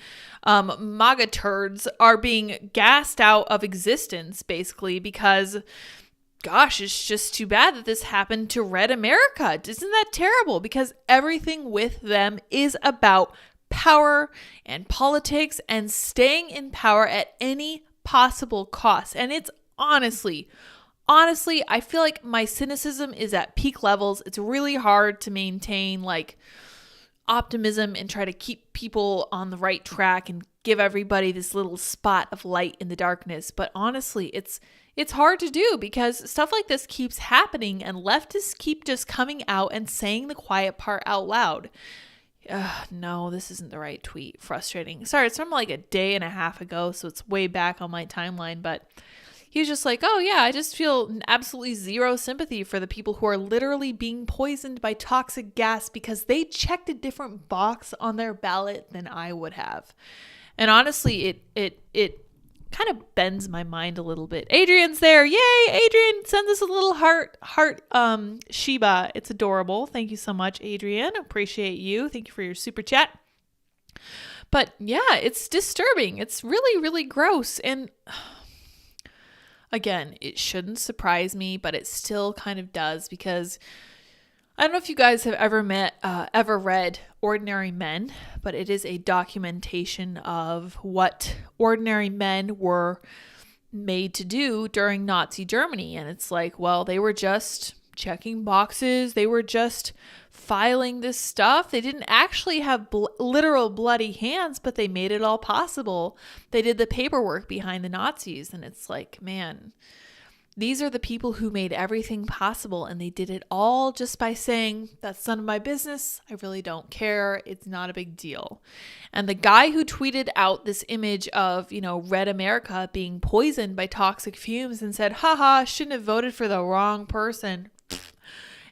Speaker 2: MAGA turds are being gassed out of existence, basically, because gosh, it's just too bad that this happened to Red America. Isn't that terrible? Because everything with them is about power and politics and staying in power at any possible cost. And it's honestly, I feel like my cynicism is at peak levels. It's really hard to maintain like optimism and try to keep people on the right track and give everybody this little spot of light in the darkness. But honestly, it's hard to do because stuff like this keeps happening and leftists keep just coming out and saying the quiet part out loud. No, this isn't the right tweet. Frustrating. Sorry, it's from like a day and a half ago, so it's way back on my timeline, but he was just like, oh yeah, I just feel absolutely zero sympathy for the people who are literally being poisoned by toxic gas because they checked a different box on their ballot than I would have. And honestly, it kind of bends my mind a little bit. Adrian's there. Yay, Adrian, send us a little heart Sheba. It's adorable. Thank you so much, Adrian. Appreciate you. Thank you for your super chat. But yeah, it's disturbing. It's really, really gross. And again, it shouldn't surprise me, but it still kind of does because I don't know if you guys have ever read Ordinary Men, but it is a documentation of what ordinary men were made to do during Nazi Germany. And it's like, well, they were just checking boxes. They were just filing this stuff. They didn't actually have literal bloody hands, but they made it all possible. They did the paperwork behind the Nazis. And it's like, man, these are the people who made everything possible, and they did it all just by saying, that's none of my business. I really don't care. It's not a big deal. And the guy who tweeted out this image of, Red America being poisoned by toxic fumes and said, haha, shouldn't have voted for the wrong person,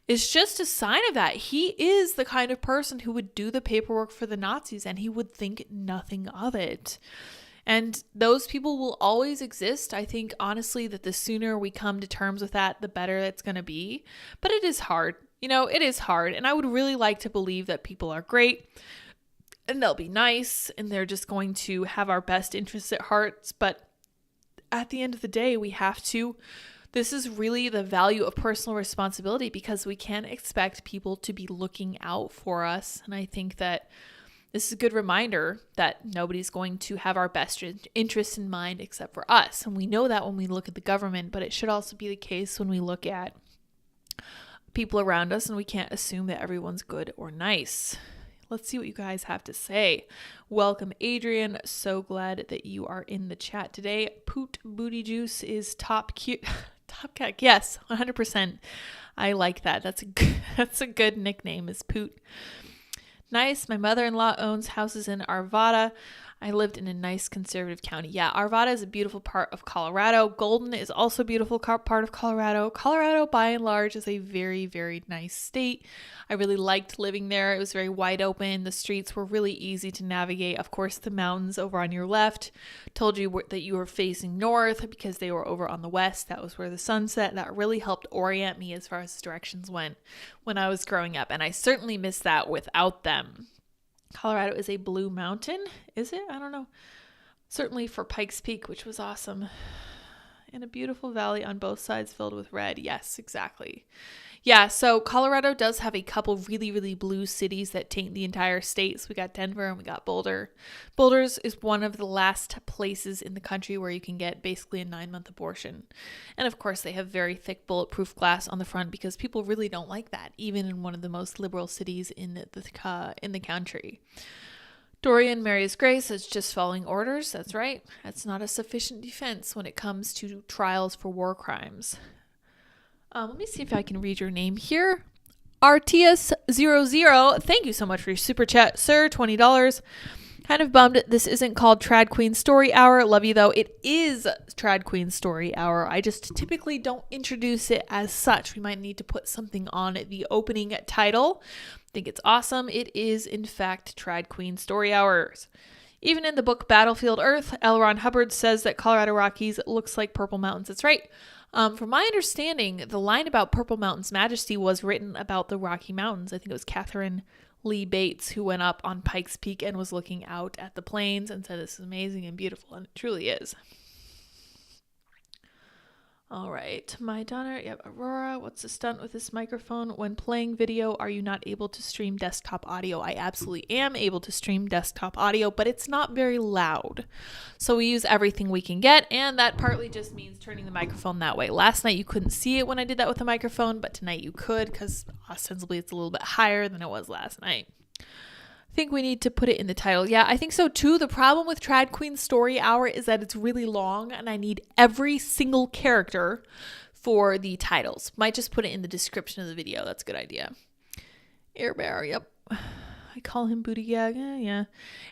Speaker 2: is just a sign of that. He is the kind of person who would do the paperwork for the Nazis, and he would think nothing of it. And those people will always exist. I think, honestly, that the sooner we come to terms with that, the better it's going to be. But it is hard. It is hard. And I would really like to believe that people are great and they'll be nice and they're just going to have our best interests at heart. But at the end of the day, this is really the value of personal responsibility because we can't expect people to be looking out for us. And I think that this is a good reminder that nobody's going to have our best interest in mind except for us. And we know that when we look at the government, but it should also be the case when we look at people around us, and we can't assume that everyone's good or nice. Let's see what you guys have to say. Welcome, Adrian. So glad that you are in the chat today. Poot Booty Juice is top cute. Top cat. Yes, 100%. I like that. That's a good nickname, is Poot. Nice. My mother-in-law owns houses in Arvada. I lived in a nice conservative county. Yeah, Arvada is a beautiful part of Colorado. Golden is also a beautiful part of Colorado. Colorado, by and large, is a very, very nice state. I really liked living there. It was very wide open. The streets were really easy to navigate. Of course, the mountains over on your left told you that you were facing north because they were over on the west. That was where the sun set. That really helped orient me as far as directions went when I was growing up. And I certainly missed that without them. Colorado is a blue mountain, is it? I don't know. Certainly for Pikes Peak, which was awesome. And a beautiful valley on both sides filled with red. Yes, exactly. Yeah, so Colorado does have a couple really, really blue cities that taint the entire state. So we got Denver and we got Boulder. Boulder is one of the last places in the country where you can get basically a 9-month abortion. And of course, they have very thick bulletproof glass on the front because people really don't like that, even in one of the most liberal cities in the country. Dorian Mary's Grace is just following orders. That's right. That's not a sufficient defense when it comes to trials for war crimes. Let me see if I can read your name here. RTS00. Thank you so much for your super chat, sir. $20. Kind of bummed this isn't called Trad Queen Story Hour. Love you though. It is Trad Queen Story Hour. I just typically don't introduce it as such. We might need to put something on the opening title. I think it's awesome. It is in fact Trad Queen Story Hours. Even in the book Battlefield Earth, L. Ron Hubbard says that Colorado Rockies looks like Purple Mountains. That's right. From my understanding, the line about Purple Mountain's majesty was written about the Rocky Mountains. I think it was Catherine Lee Bates who went up on Pikes Peak and was looking out at the plains and said, "This is amazing and beautiful," and it truly is. All right, my daughter, yep, Aurora, what's the stunt with this microphone? When playing video, are you not able to stream desktop audio? I absolutely am able to stream desktop audio, but it's not very loud. So we use everything we can get, and that partly just means turning the microphone that way. Last night you couldn't see it when I did that with the microphone, but tonight you could because ostensibly it's a little bit higher than it was last night. I think we need to put it in the title. Yeah, I think so too. The problem with Trad Queen Story Hour is that it's really long and I need every single character for the titles. Might just put it in the description of the video. That's a good idea. Air Bear, yep. I call him Booty Gag. Yeah.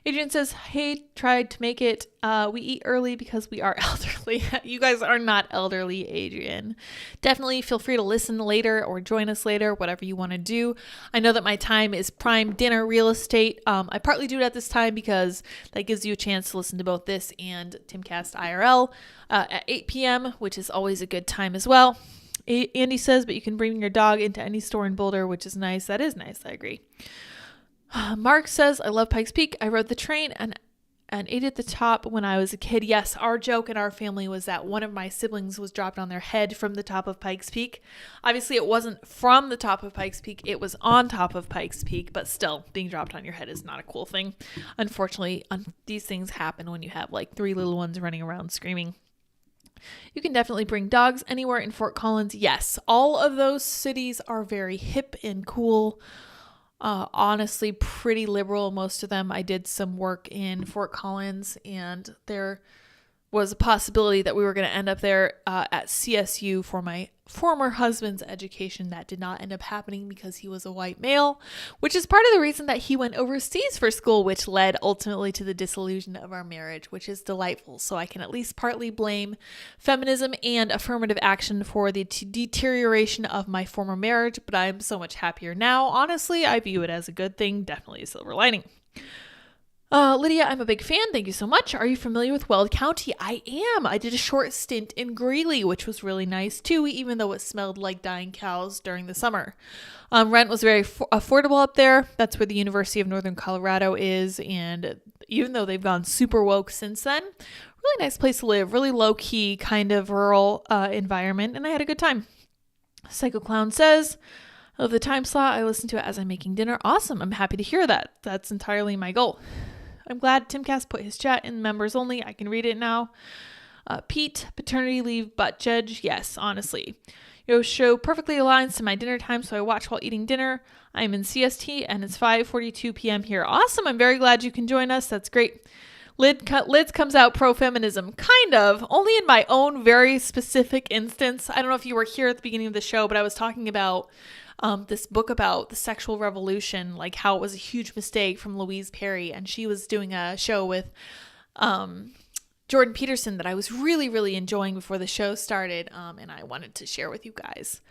Speaker 2: Adrian says, hey, tried to make it. We eat early because we are elderly. You guys are not elderly, Adrian. Definitely feel free to listen later or join us later, whatever you want to do. I know that my time is prime dinner real estate. I partly do it at this time because that gives you a chance to listen to both this and Timcast IRL at 8 p.m., which is always a good time as well. Andy says, but you can bring your dog into any store in Boulder, which is nice. That is nice. I agree. Mark says, I love Pikes Peak. I rode the train and ate at the top when I was a kid. Yes, our joke in our family was that one of my siblings was dropped on their head from the top of Pikes Peak. Obviously, it wasn't from the top of Pikes Peak. It was on top of Pikes Peak, but still, being dropped on your head is not a cool thing. Unfortunately, these things happen when you have like 3 little ones running around screaming. You can definitely bring dogs anywhere in Fort Collins. Yes, all of those cities are very hip and cool. Honestly, pretty liberal, most of them. I did some work in Fort Collins, and there was a possibility that we were going to end up there at CSU for my former husband's education. That did not end up happening because he was a white male, which is part of the reason that he went overseas for school, which led ultimately to the dissolution of our marriage, which is delightful. So I can at least partly blame feminism and affirmative action for the deterioration of my former marriage, but I'm so much happier now. Honestly, I view it as a good thing, definitely a silver lining. Lydia, I'm a big fan. Thank you so much. Are you familiar with Weld County? I am. I did a short stint in Greeley, which was really nice too, even though it smelled like dying cows during the summer. Rent was very affordable up there. That's where the University of Northern Colorado is. And even though they've gone super woke since then, really nice place to live, really low key kind of rural environment. And I had a good time. Psycho Clown says, I love the time slot. I listen to it as I'm making dinner. Awesome. I'm happy to hear that. That's entirely my goal. I'm glad Timcast put his chat in members only. I can read it now. Pete, paternity leave, butt judge. Yes, honestly. Your show perfectly aligns to my dinner time, so I watch while eating dinner. I'm in CST, and it's 5:42 p.m. here. Awesome. I'm very glad you can join us. That's great. Lids comes out pro-feminism. Kind of. Only in my own very specific instance. I don't know if you were here at the beginning of the show, but I was talking about this book about the sexual revolution, like how it was a huge mistake from Louise Perry. And she was doing a show with Jordan Peterson that I was really, really enjoying before the show started. And I wanted to share with you guys.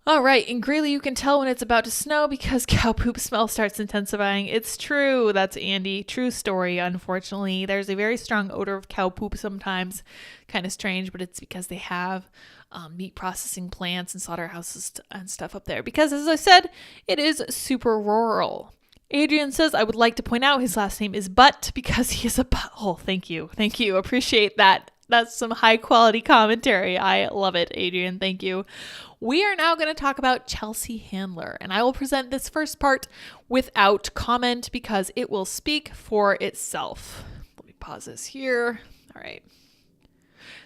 Speaker 2: All right, in Greeley, you can tell when it's about to snow because cow poop smell starts intensifying. It's true. That's Andy. True story, unfortunately. There's a very strong odor of cow poop sometimes. Kind of strange, but it's because they have meat processing plants and slaughterhouses and stuff up there. Because, as I said, it is super rural. Adrian says, I would like to point out his last name is Butt because he is a butthole. Thank you. Thank you. Appreciate that. That's some high quality commentary. I love it, Adrian. Thank you. We are now going to talk about Chelsea Handler, and I will present this first part without comment because it will speak for itself. Let me pause this here. All right.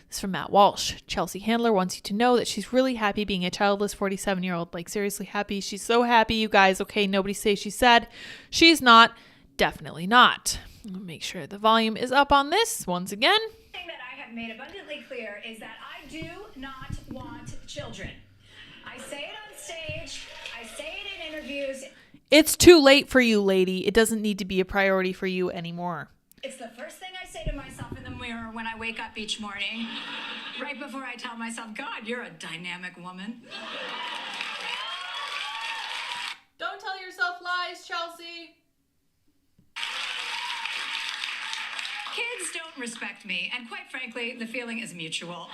Speaker 2: This is from Matt Walsh. Chelsea Handler wants you to know that she's really happy being a childless 47-year-old. Like, seriously happy. She's so happy, you guys. Okay, nobody say she's sad. She's not. Definitely not. I'll make sure the volume is up on this once again.
Speaker 6: The thing that I have made abundantly clear is that I do not want children. I say it on stage. I say it in interviews.
Speaker 2: It's too late for you, lady. It doesn't need to be a priority for you anymore.
Speaker 6: It's the first thing I say to myself in the mirror when I wake up each morning, right before I tell myself, God, you're a dynamic woman.
Speaker 2: Don't tell yourself lies, Chelsea.
Speaker 6: Kids don't respect me, and quite frankly, the feeling is mutual.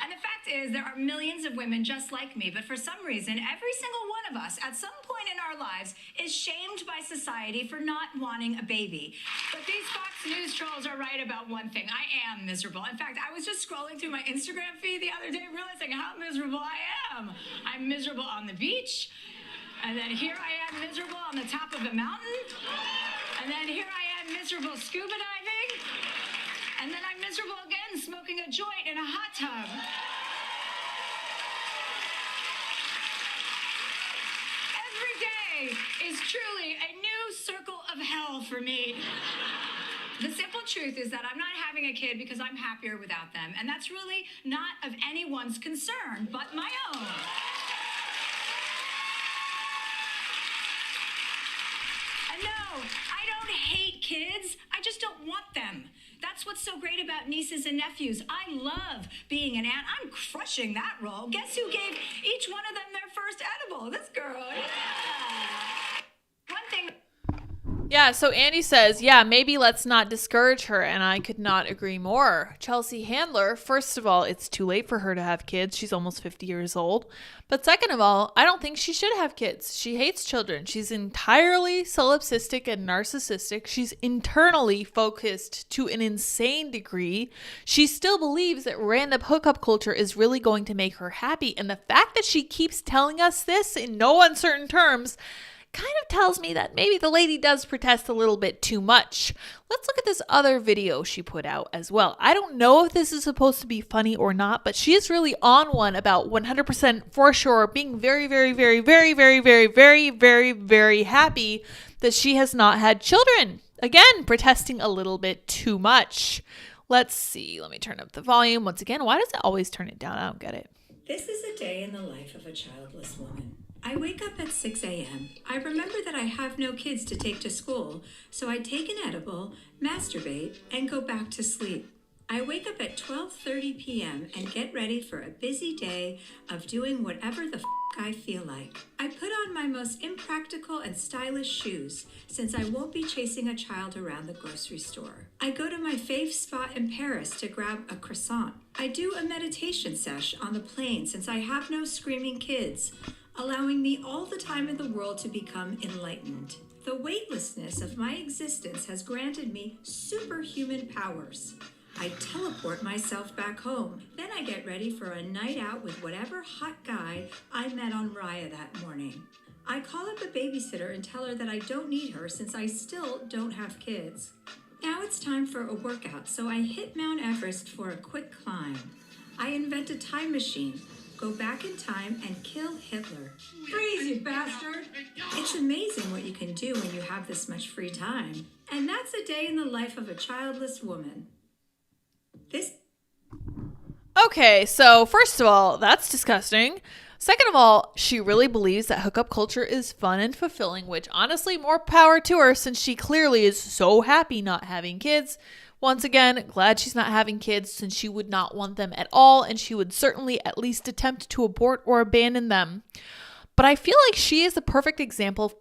Speaker 6: And the fact is, there are millions of women just like me, but for some reason, every single one of us, at some point in our lives, is shamed by society for not wanting a baby. But these Fox News trolls are right about one thing. I am miserable. In fact, I was just scrolling through my Instagram feed the other day, realizing how miserable I am. I'm miserable on the beach, and then here I am miserable on the top of a mountain, and then here I am miserable scuba diving, and then I'm miserable again smoking a joint in a hot tub. Every day is truly a new circle of hell for me. The simple truth is that I'm not having a kid because I'm happier without them, and that's really not of anyone's concern but my own. And no, I don't hate kids. I just don't want them. That's what's so great about nieces and nephews. I love being an aunt. I'm crushing that role. Guess who gave each one of them their first edible? This girl. Yeah. One thing.
Speaker 2: Yeah, so Andy says, yeah, maybe let's not discourage her, and I could not agree more. Chelsea Handler, first of all, it's too late for her to have kids. She's almost 50 years old. But second of all, I don't think she should have kids. She hates children. She's entirely solipsistic and narcissistic. She's internally focused to an insane degree. She still believes that random hookup culture is really going to make her happy. And the fact that she keeps telling us this in no uncertain terms kind of tells me that maybe the lady does protest a little bit too much. Let's look at this other video she put out as well. I don't know if this is supposed to be funny or not, but she is really on one about 100% for sure being very, very, very, very, very, very, very, very, very happy that she has not had children. Again, protesting a little bit too much. Let's see. Let me turn up the volume once again. Why does it always turn it down? I don't get it.
Speaker 7: This is a day in the life of a childless woman. I wake up at 6 a.m. I remember that I have no kids to take to school, so I take an edible, masturbate, and go back to sleep. I wake up at 12:30 p.m. and get ready for a busy day of doing whatever the I feel like. I put on my most impractical and stylish shoes since I won't be chasing a child around the grocery store. I go to my fave spot in Paris to grab a croissant. I do a meditation sesh on the plane since I have no screaming kids, allowing me all the time in the world to become enlightened. The weightlessness of my existence has granted me superhuman powers. I teleport myself back home. Then I get ready for a night out with whatever hot guy I met on Raya that morning. I call up a babysitter and tell her that I don't need her since I still don't have kids. Now it's time for a workout, so I hit Mount Everest for a quick climb. I invent a time machine, go back in time and kill Hitler. Freeze, you bastard! It's amazing what you can do when you have this much free time. And that's a day in the life of a childless woman.
Speaker 2: Okay, so first of all, that's disgusting. Second of all, she really believes that hookup culture is fun and fulfilling, which honestly, more power to her since she clearly is so happy not having kids. Once again, glad she's not having kids since she would not want them at all, and she would certainly at least attempt to abort or abandon them. But I feel like she is the perfect example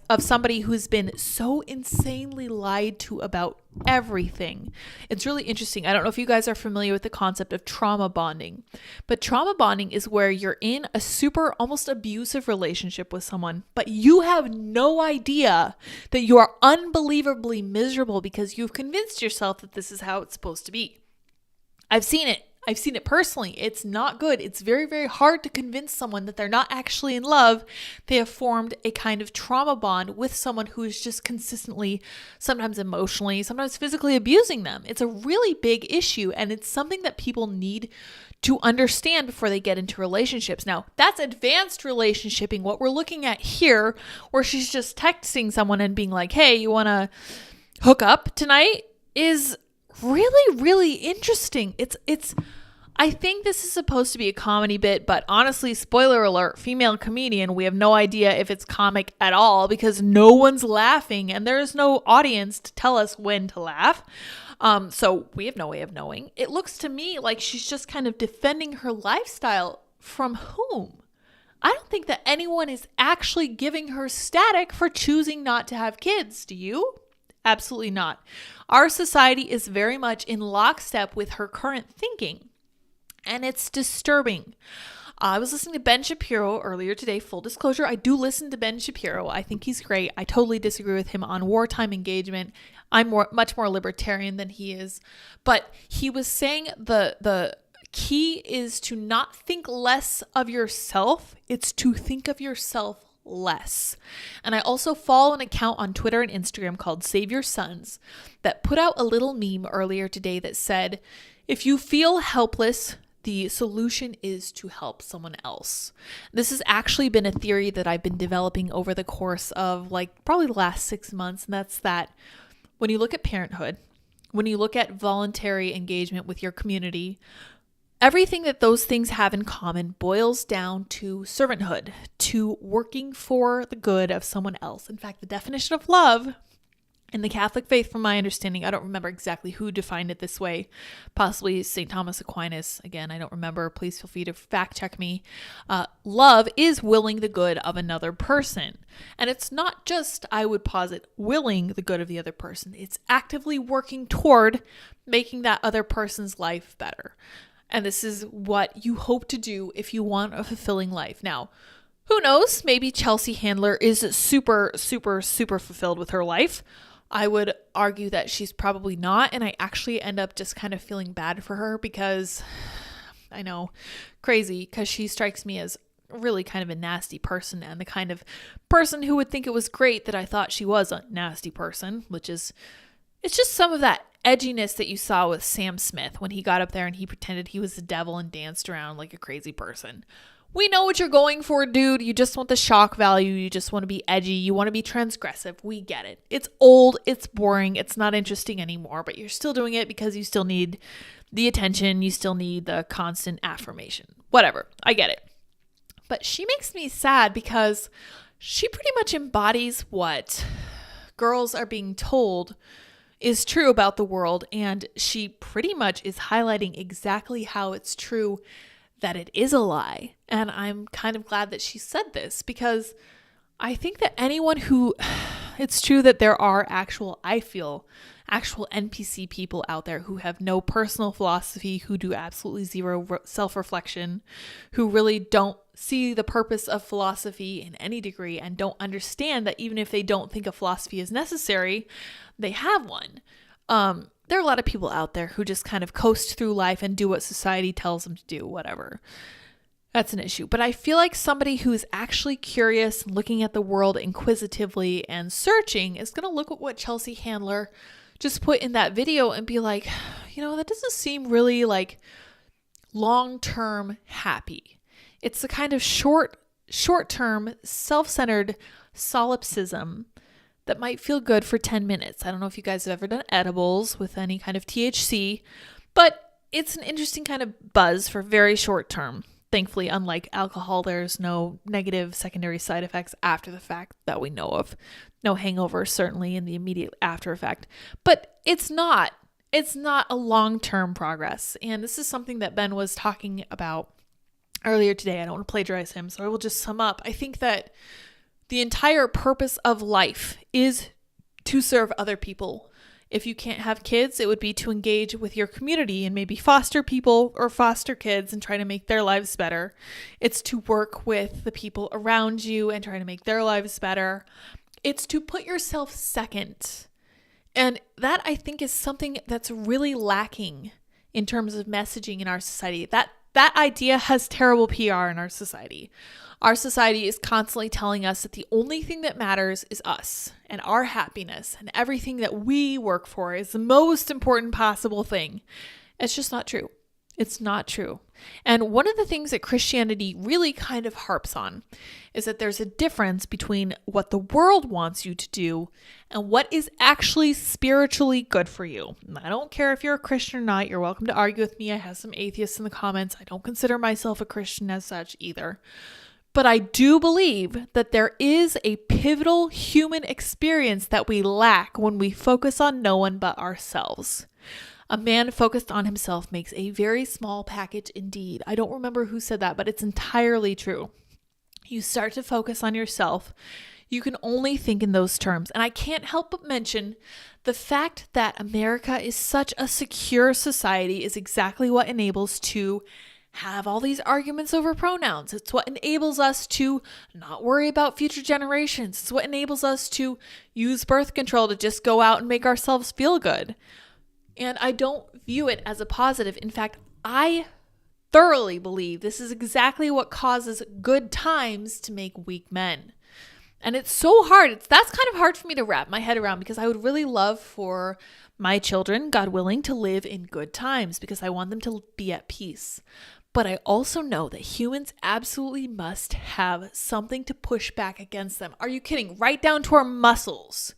Speaker 2: of somebody who's been so insanely lied to about everything. It's really interesting. I don't know if you guys are familiar with the concept of trauma bonding, but trauma bonding is where you're in a super almost abusive relationship with someone, but you have no idea that you are unbelievably miserable because you've convinced yourself that this is how it's supposed to be. I've seen it personally. It's not good. It's very, very hard to convince someone that they're not actually in love. They have formed a kind of trauma bond with someone who is just consistently, sometimes emotionally, sometimes physically abusing them. It's a really big issue, and it's something that people need to understand before they get into relationships. Now, that's advanced relationshiping. What we're looking at here, where she's just texting someone and being like, hey, you want to hook up tonight, is really, really interesting. I think this is supposed to be a comedy bit, but honestly, spoiler alert, female comedian, we have no idea if it's comic at all because no one's laughing and there's no audience to tell us when to laugh. So we have no way of knowing. It looks to me like she's just kind of defending her lifestyle from whom? I don't think that anyone is actually giving her static for choosing not to have kids. Do you? Absolutely not. Our society is very much in lockstep with her current thinking, and it's disturbing. I was listening to Ben Shapiro earlier today. Full disclosure, I do listen to Ben Shapiro. I think he's great. I totally disagree with him on wartime engagement. I'm much more libertarian than he is. But he was saying the key is to not think less of yourself. It's to think of yourself less. And I also follow an account on Twitter and Instagram called Save Your Sons that put out a little meme earlier today that said, if you feel helpless, the solution is to help someone else. This has actually been a theory that I've been developing over the course of probably the last 6 months. And that's that when you look at parenthood, when you look at voluntary engagement with your community, everything that those things have in common boils down to servanthood, to working for the good of someone else. In fact, the definition of love in the Catholic faith, from my understanding, I don't remember exactly who defined it this way, possibly St. Thomas Aquinas. Again, I don't remember. Please feel free to fact check me. Love is willing the good of another person. And it's not just, I would posit, willing the good of the other person. It's actively working toward making that other person's life better. And this is what you hope to do if you want a fulfilling life. Now, who knows? Maybe Chelsea Handler is super, super, super fulfilled with her life. I would argue that she's probably not. And I actually end up just kind of feeling bad for her because I know, crazy, because she strikes me as really kind of a nasty person and the kind of person who would think it was great that I thought she was a nasty person, which is, it's just some of that edginess that you saw with Sam Smith when he got up there and he pretended he was the devil and danced around like a crazy person. We know what you're going for, dude. You just want the shock value. You just want to be edgy. You want to be transgressive. We get it. It's old. It's boring. It's not interesting anymore, but you're still doing it because you still need the attention. You still need the constant affirmation. Whatever. I get it. But she makes me sad because she pretty much embodies what girls are being told is true about the world, and she pretty much is highlighting exactly how it's true that it is a lie. And I'm kind of glad that she said this because I think that anyone who, it's true that there are actual NPC people out there who have no personal philosophy, who do absolutely zero self-reflection, who really don't see the purpose of philosophy in any degree and don't understand that even if they don't think a philosophy is necessary, they have one. There are a lot of people out there who just kind of coast through life and do what society tells them to do, whatever. That's an issue. But I feel like somebody who's actually curious, looking at the world inquisitively and searching is going to look at what Chelsea Handler just put in that video and be like, that doesn't seem really like long-term happy. It's the kind of short-term, self-centered solipsism that might feel good for 10 minutes. I don't know if you guys have ever done edibles with any kind of THC, but it's an interesting kind of buzz for very short term. Thankfully, unlike alcohol, there's no negative secondary side effects after the fact that we know of. No hangover, certainly in the immediate after effect. But it's not a long-term progress. And this is something that Ben was talking about earlier today. I don't want to plagiarize him, so I will just sum up. I think that the entire purpose of life is to serve other people. If you can't have kids, it would be to engage with your community and maybe foster people or foster kids and try to make their lives better. It's to work with the people around you and try to make their lives better. It's to put yourself second. And that, I think, is something that's really lacking in terms of messaging in our society. That idea has terrible PR in our society. Our society is constantly telling us that the only thing that matters is us and our happiness, and everything that we work for is the most important possible thing. It's just not true. It's not true. And one of the things that Christianity really kind of harps on is that there's a difference between what the world wants you to do and what is actually spiritually good for you. And I don't care if you're a Christian or not. You're welcome to argue with me. I have some atheists in the comments. I don't consider myself a Christian as such either. But I do believe that there is a pivotal human experience that we lack when we focus on no one but ourselves. A man focused on himself makes a very small package indeed. I don't remember who said that, but it's entirely true. You start to focus on yourself. You can only think in those terms. And I can't help but mention the fact that America is such a secure society is exactly what enables to have all these arguments over pronouns. It's what enables us to not worry about future generations. It's what enables us to use birth control to just go out and make ourselves feel good. And I don't view it as a positive. In fact, I thoroughly believe this is exactly what causes good times to make weak men. And it's so hard. That's kind of hard for me to wrap my head around, because I would really love for my children, God willing, to live in good times because I want them to be at peace. But I also know that humans absolutely must have something to push back against them. Are you kidding? Right down to our muscles.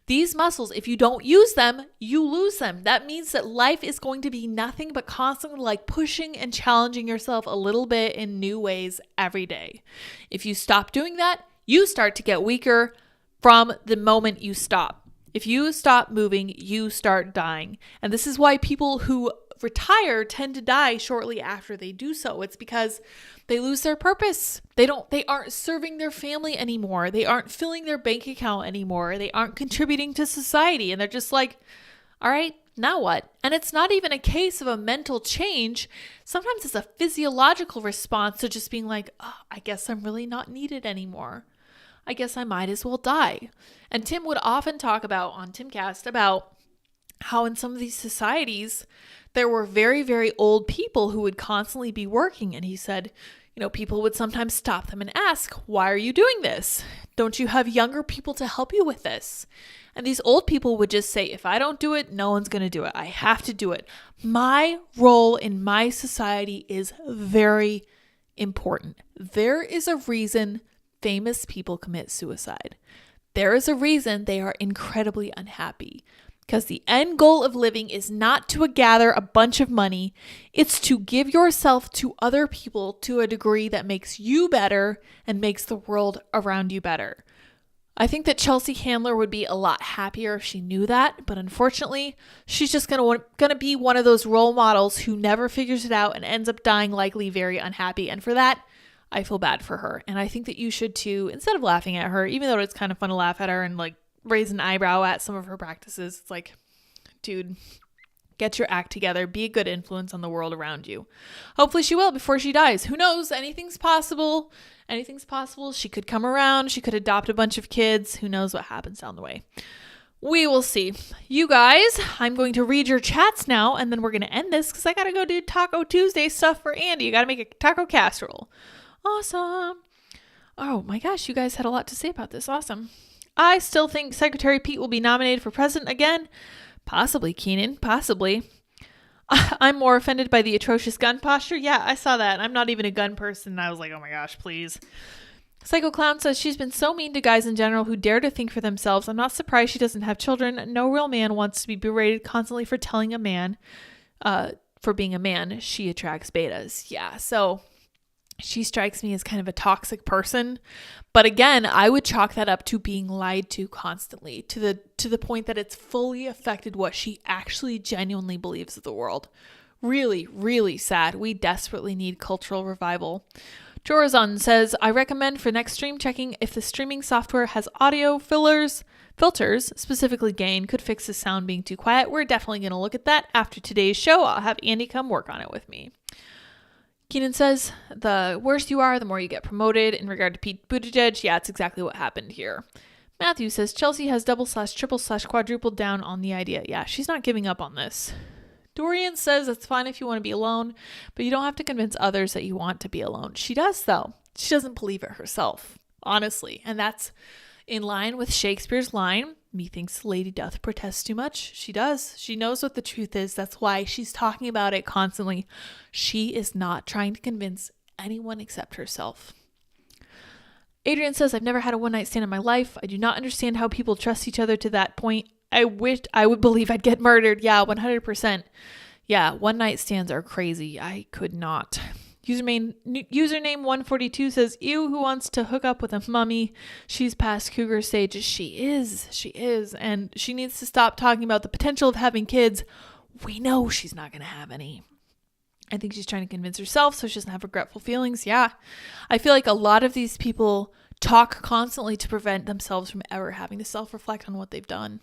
Speaker 2: These muscles, if you don't use them, you lose them. That means that life is going to be nothing but constantly like pushing and challenging yourself a little bit in new ways every day. If you stop doing that, you start to get weaker from the moment you stop. If you stop moving, you start dying. And this is why people who retire tend to die shortly after they do so. It's because they lose their purpose. They aren't serving their family anymore. They aren't filling their bank account anymore. They aren't contributing to society. And they're just like, all right, now what? And it's not even a case of a mental change. Sometimes it's a physiological response to just being like, oh, I guess I'm really not needed anymore. I guess I might as well die. And Tim would often talk about on Timcast about how in some of these societies, there were very, very old people who would constantly be working. And he said, people would sometimes stop them and ask, why are you doing this? Don't you have younger people to help you with this? And these old people would just say, if I don't do it, no one's going to do it. I have to do it. My role in my society is very important. There is a reason famous people commit suicide. There is a reason they are incredibly unhappy. Because the end goal of living is not to gather a bunch of money. It's to give yourself to other people to a degree that makes you better and makes the world around you better. I think that Chelsea Handler would be a lot happier if she knew that, but unfortunately, she's just gonna be one of those role models who never figures it out and ends up dying likely very unhappy. And for that, I feel bad for her. And I think that you should too, instead of laughing at her, even though it's kind of fun to laugh at her and like raise an eyebrow at some of her practices. It's like, dude, get your act together. Be a good influence on the world around you. Hopefully she will before she dies. Who knows? Anything's possible. Anything's possible. She could come around. She could adopt a bunch of kids. Who knows what happens down the way. We will see. You guys, I'm going to read your chats now, and then we're going to end this because I got to go do Taco Tuesday stuff for Andy. You got to make a taco casserole. Awesome. Oh my gosh, you guys had a lot to say about this. Awesome. I still think Secretary Pete will be nominated for president again. Possibly, Keenan. Possibly. I'm more offended by the atrocious gun posture. Yeah, I saw that. I'm not even a gun person. And I was like, oh my gosh, please. Psycho Clown says she's been so mean to guys in general who dare to think for themselves. I'm not surprised she doesn't have children. No real man wants to be berated constantly for telling a man, for being a man, she attracts betas. Yeah, so she strikes me as kind of a toxic person. But again, I would chalk that up to being lied to constantly, to the point that it's fully affected what she actually genuinely believes of the world. Really, really sad. We desperately need cultural revival. Jorazon says, I recommend for next stream checking if the streaming software has audio filters, specifically gain, could fix the sound being too quiet. We're definitely going to look at that after today's show. I'll have Andy come work on it with me. Keenan says, the worse you are, the more you get promoted. In regard to Pete Buttigieg, yeah, it's exactly what happened here. Matthew says, Chelsea has double/triple/quadrupled down on the idea. Yeah, she's not giving up on this. Dorian says it's fine if you want to be alone, but you don't have to convince others that you want to be alone. She does, though. She doesn't believe it herself, honestly. And that's in line with Shakespeare's line, methinks the lady doth protest too much. She does. She knows what the truth is. That's why she's talking about it constantly. She is not trying to convince anyone except herself. Adrian says, I've never had a one-night stand in my life. I do not understand how people trust each other to that point. I would believe I'd get murdered. Yeah, 100%. Yeah, one-night stands are crazy. I could not. Username 142 says, ew, who wants to hook up with a mummy? She's past cougar stage. She is. And she needs to stop talking about the potential of having kids. We know she's not going to have any. I think she's trying to convince herself so she doesn't have regretful feelings. Yeah. I feel like a lot of these people talk constantly to prevent themselves from ever having to self-reflect on what they've done.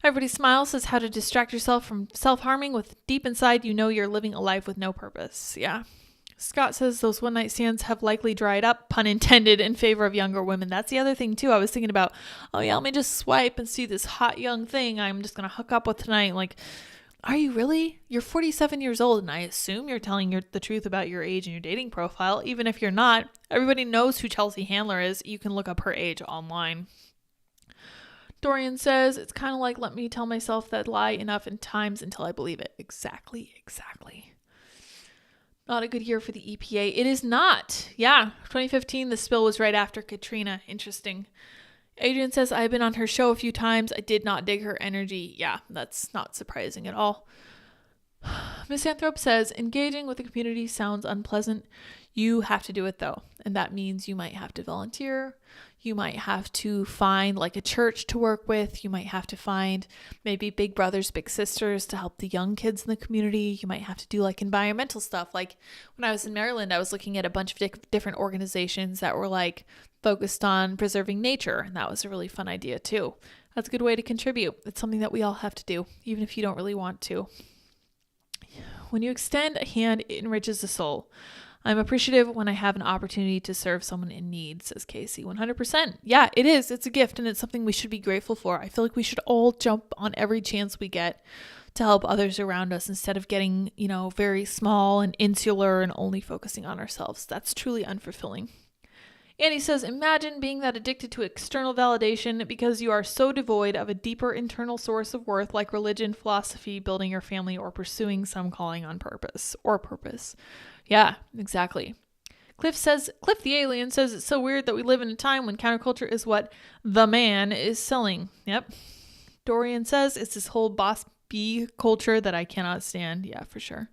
Speaker 2: Everybody Smiles says how to distract yourself from self-harming with deep inside you know you're living a life with no purpose. Yeah. Scott says those one-night stands have likely dried up, pun intended, in favor of younger women. That's the other thing, too. I was thinking about, oh, yeah, let me just swipe and see this hot young thing I'm just going to hook up with tonight. Like, are you really? You're 47 years old, and I assume you're telling the truth about your age and your dating profile. Even if you're not, everybody knows who Chelsea Handler is. You can look up her age online. Dorian says, it's kind of like, let me tell myself that lie enough in times until I believe it. Exactly. Not a good year for the EPA. It is not. Yeah, 2015, the spill was right after Katrina. Interesting. Adrian says, I've been on her show a few times. I did not dig her energy. Yeah, that's not surprising at all. Misanthrope says, engaging with the community sounds unpleasant. You have to do it, though. And that means you might have to volunteer. You might have to find like a church to work with. You might have to find maybe big brothers, big sisters to help the young kids in the community. You might have to do like environmental stuff. Like when I was in Maryland, I was looking at a bunch of different organizations that were like focused on preserving nature. And that was a really fun idea too. That's a good way to contribute. It's something that we all have to do, even if you don't really want to. When you extend a hand, it enriches the soul. I'm appreciative when I have an opportunity to serve someone in need, says Casey. 100%. Yeah, it is. It's a gift, and it's something we should be grateful for. I feel like we should all jump on every chance we get to help others around us instead of getting, very small and insular and only focusing on ourselves. That's truly unfulfilling. Andy says, imagine being that addicted to external validation because you are so devoid of a deeper internal source of worth like religion, philosophy, building your family, or pursuing some calling on purpose. Yeah, exactly. Cliff the alien says it's so weird that we live in a time when counterculture is what the man is selling. Yep. Dorian says it's this whole boss bee culture that I cannot stand. Yeah, for sure.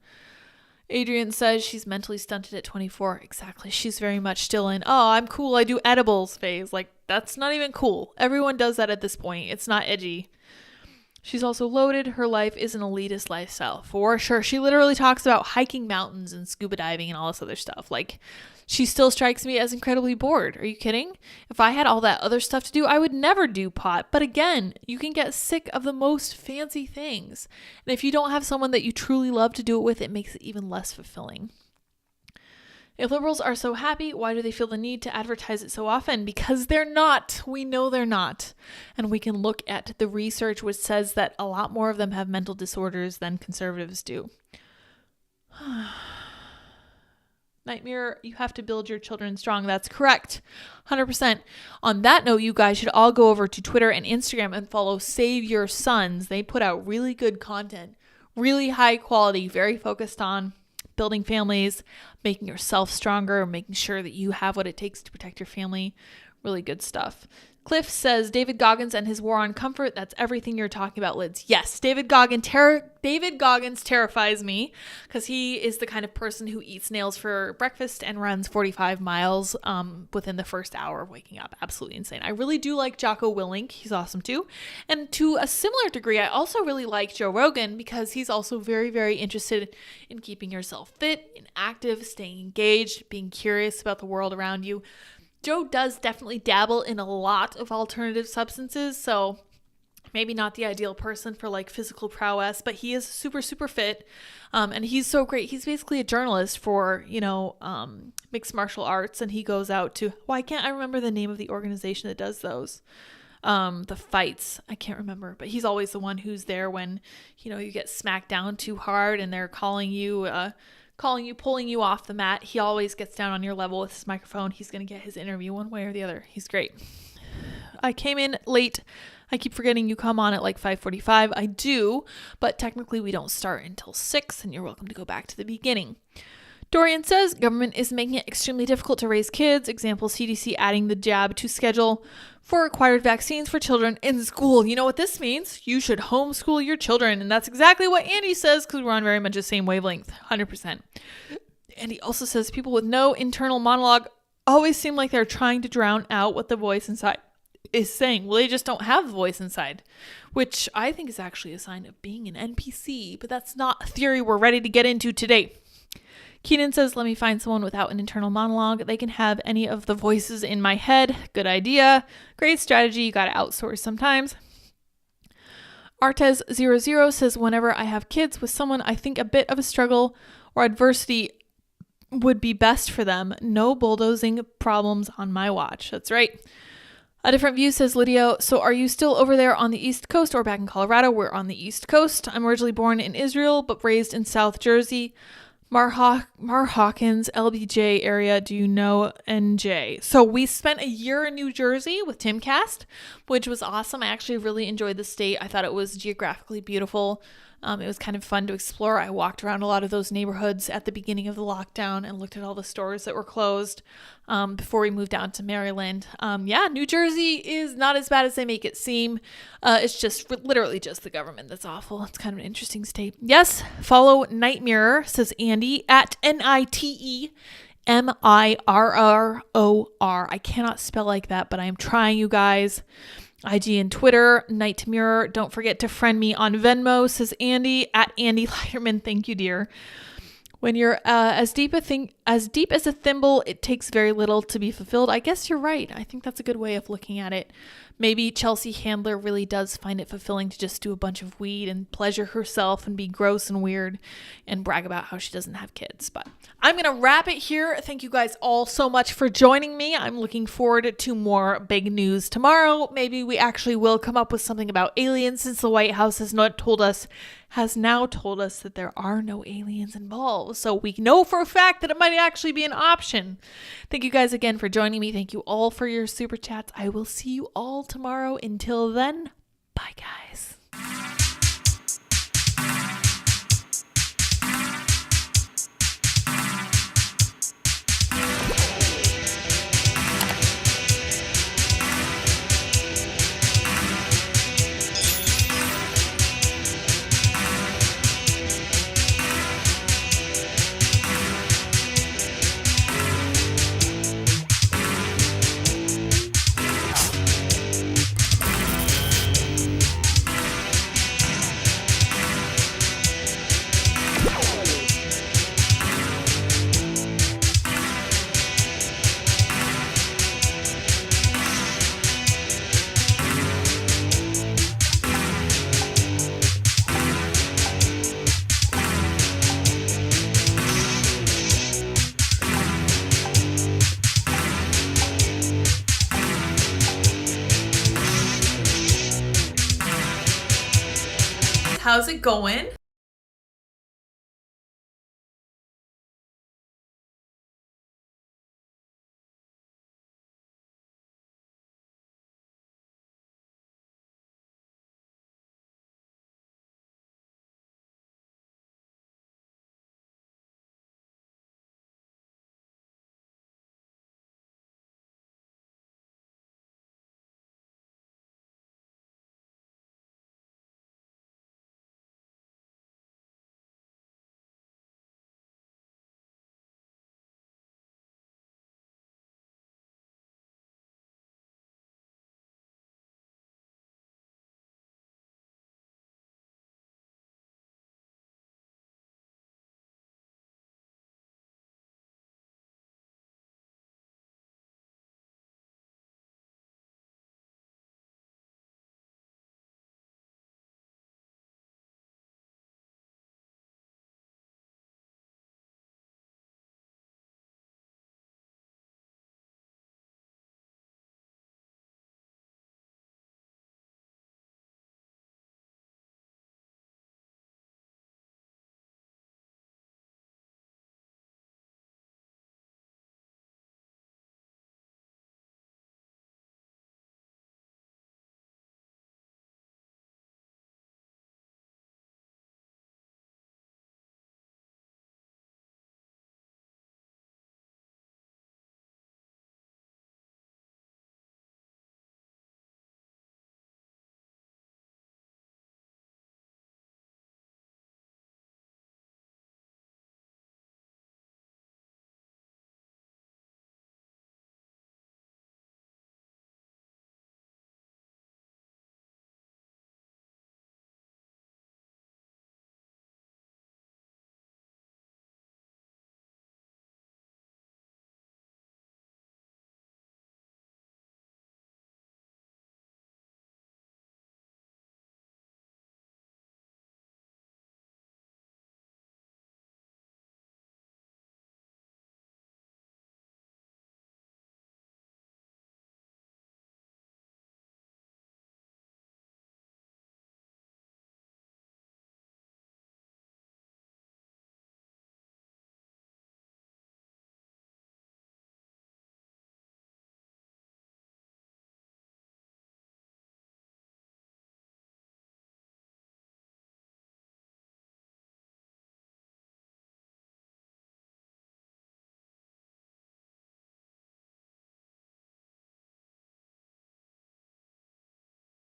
Speaker 2: Adrian says she's mentally stunted at 24. Exactly. She's very much still in, oh, I'm cool, I do edibles phase. Like, that's not even cool. Everyone does that at this point. It's not edgy. She's also loaded. Her life is an elitist lifestyle, for sure. She literally talks about hiking mountains and scuba diving and all this other stuff. Like, she still strikes me as incredibly bored. Are you kidding? If I had all that other stuff to do, I would never do pot. But again, you can get sick of the most fancy things. And if you don't have someone that you truly love to do it with, it makes it even less fulfilling. If liberals are so happy, why do they feel the need to advertise it so often? Because they're not. We know they're not. And we can look at the research which says that a lot more of them have mental disorders than conservatives do. Nightmare, you have to build your children strong. That's correct. 100%. On that note, you guys should all go over to Twitter and Instagram and follow Save Your Sons. They put out really good content, really high quality, very focused on building families, making yourself stronger, making sure that you have what it takes to protect your family. Really good stuff. Cliff says, David Goggins and his war on comfort. That's everything you're talking about, Lids. Yes, David Goggins terrifies me because he is the kind of person who eats nails for breakfast and runs 45 miles within the first hour of waking up. Absolutely insane. I really do like Jocko Willink. He's awesome too. And to a similar degree, I also really like Joe Rogan because he's also very, very interested in keeping yourself fit and active, staying engaged, being curious about the world around you. Joe does definitely dabble in a lot of alternative substances, so maybe not the ideal person for like physical prowess, but he is super, super fit. And he's so great. He's basically a journalist for, mixed martial arts. And he goes out to, why can't I remember the name of the organization that does those? The fights. I can't remember, but he's always the one who's there when, you get smacked down too hard and they're pulling you off the mat. He always gets down on your level with his microphone. He's going to get his interview one way or the other. He's great. I came in late. I keep forgetting you come on at like 5:45. I do, but technically we don't start until 6, and you're welcome to go back to the beginning. Dorian says, government is making it extremely difficult to raise kids. Example, CDC adding the jab to schedule for required vaccines for children in school. You know what this means? You should homeschool your children. And that's exactly what Andy says because we're on very much the same wavelength, 100%. And he also says people with no internal monologue always seem like they're trying to drown out what the voice inside is saying. Well, they just don't have the voice inside, which I think is actually a sign of being an NPC, but that's not a theory we're ready to get into today. Keenan says, let me find someone without an internal monologue. They can have any of the voices in my head. Good idea. Great strategy. You got to outsource sometimes. Artez00 says, whenever I have kids with someone I think a bit of a struggle or adversity would be best for them. No bulldozing problems on my watch. That's right. A different view says, Lydia, so are you still over there on the East Coast or back in Colorado? We're on the East Coast. I'm originally born in Israel, but raised in South Jersey. Mar Hawkins, LBJ area, do you know NJ? So we spent a year in New Jersey with Timcast, which was awesome. I actually really enjoyed the state. I thought it was geographically beautiful. It was kind of fun to explore. I walked around a lot of those neighborhoods at the beginning of the lockdown and looked at all the stores that were closed before we moved down to Maryland. New Jersey is not as bad as they make it seem. It's just literally just the government that's awful. It's kind of an interesting state. Yes, follow Nightmare, says Andy, at NITEMIRROR. I cannot spell like that, but I am trying, you guys. IG and Twitter, Night Mirror. Don't forget to friend me on Venmo, says Andy, at Andy Leiterman. Thank you, dear. When you're as deep as a thimble, it takes very little to be fulfilled. I guess you're right. I think that's a good way of looking at it. Maybe Chelsea Handler really does find it fulfilling to just do a bunch of weed and pleasure herself and be gross and weird and brag about how she doesn't have kids. But I'm going to wrap it here. Thank you guys all so much for joining me. I'm looking forward to more big news tomorrow. Maybe we actually will come up with something about aliens, since the White House has now told us that there are no aliens involved. So we know for a fact that it might actually be an option. Thank you guys again for joining me. Thank you all for your super chats. I will see you all tomorrow. Until then, bye guys. How's it going?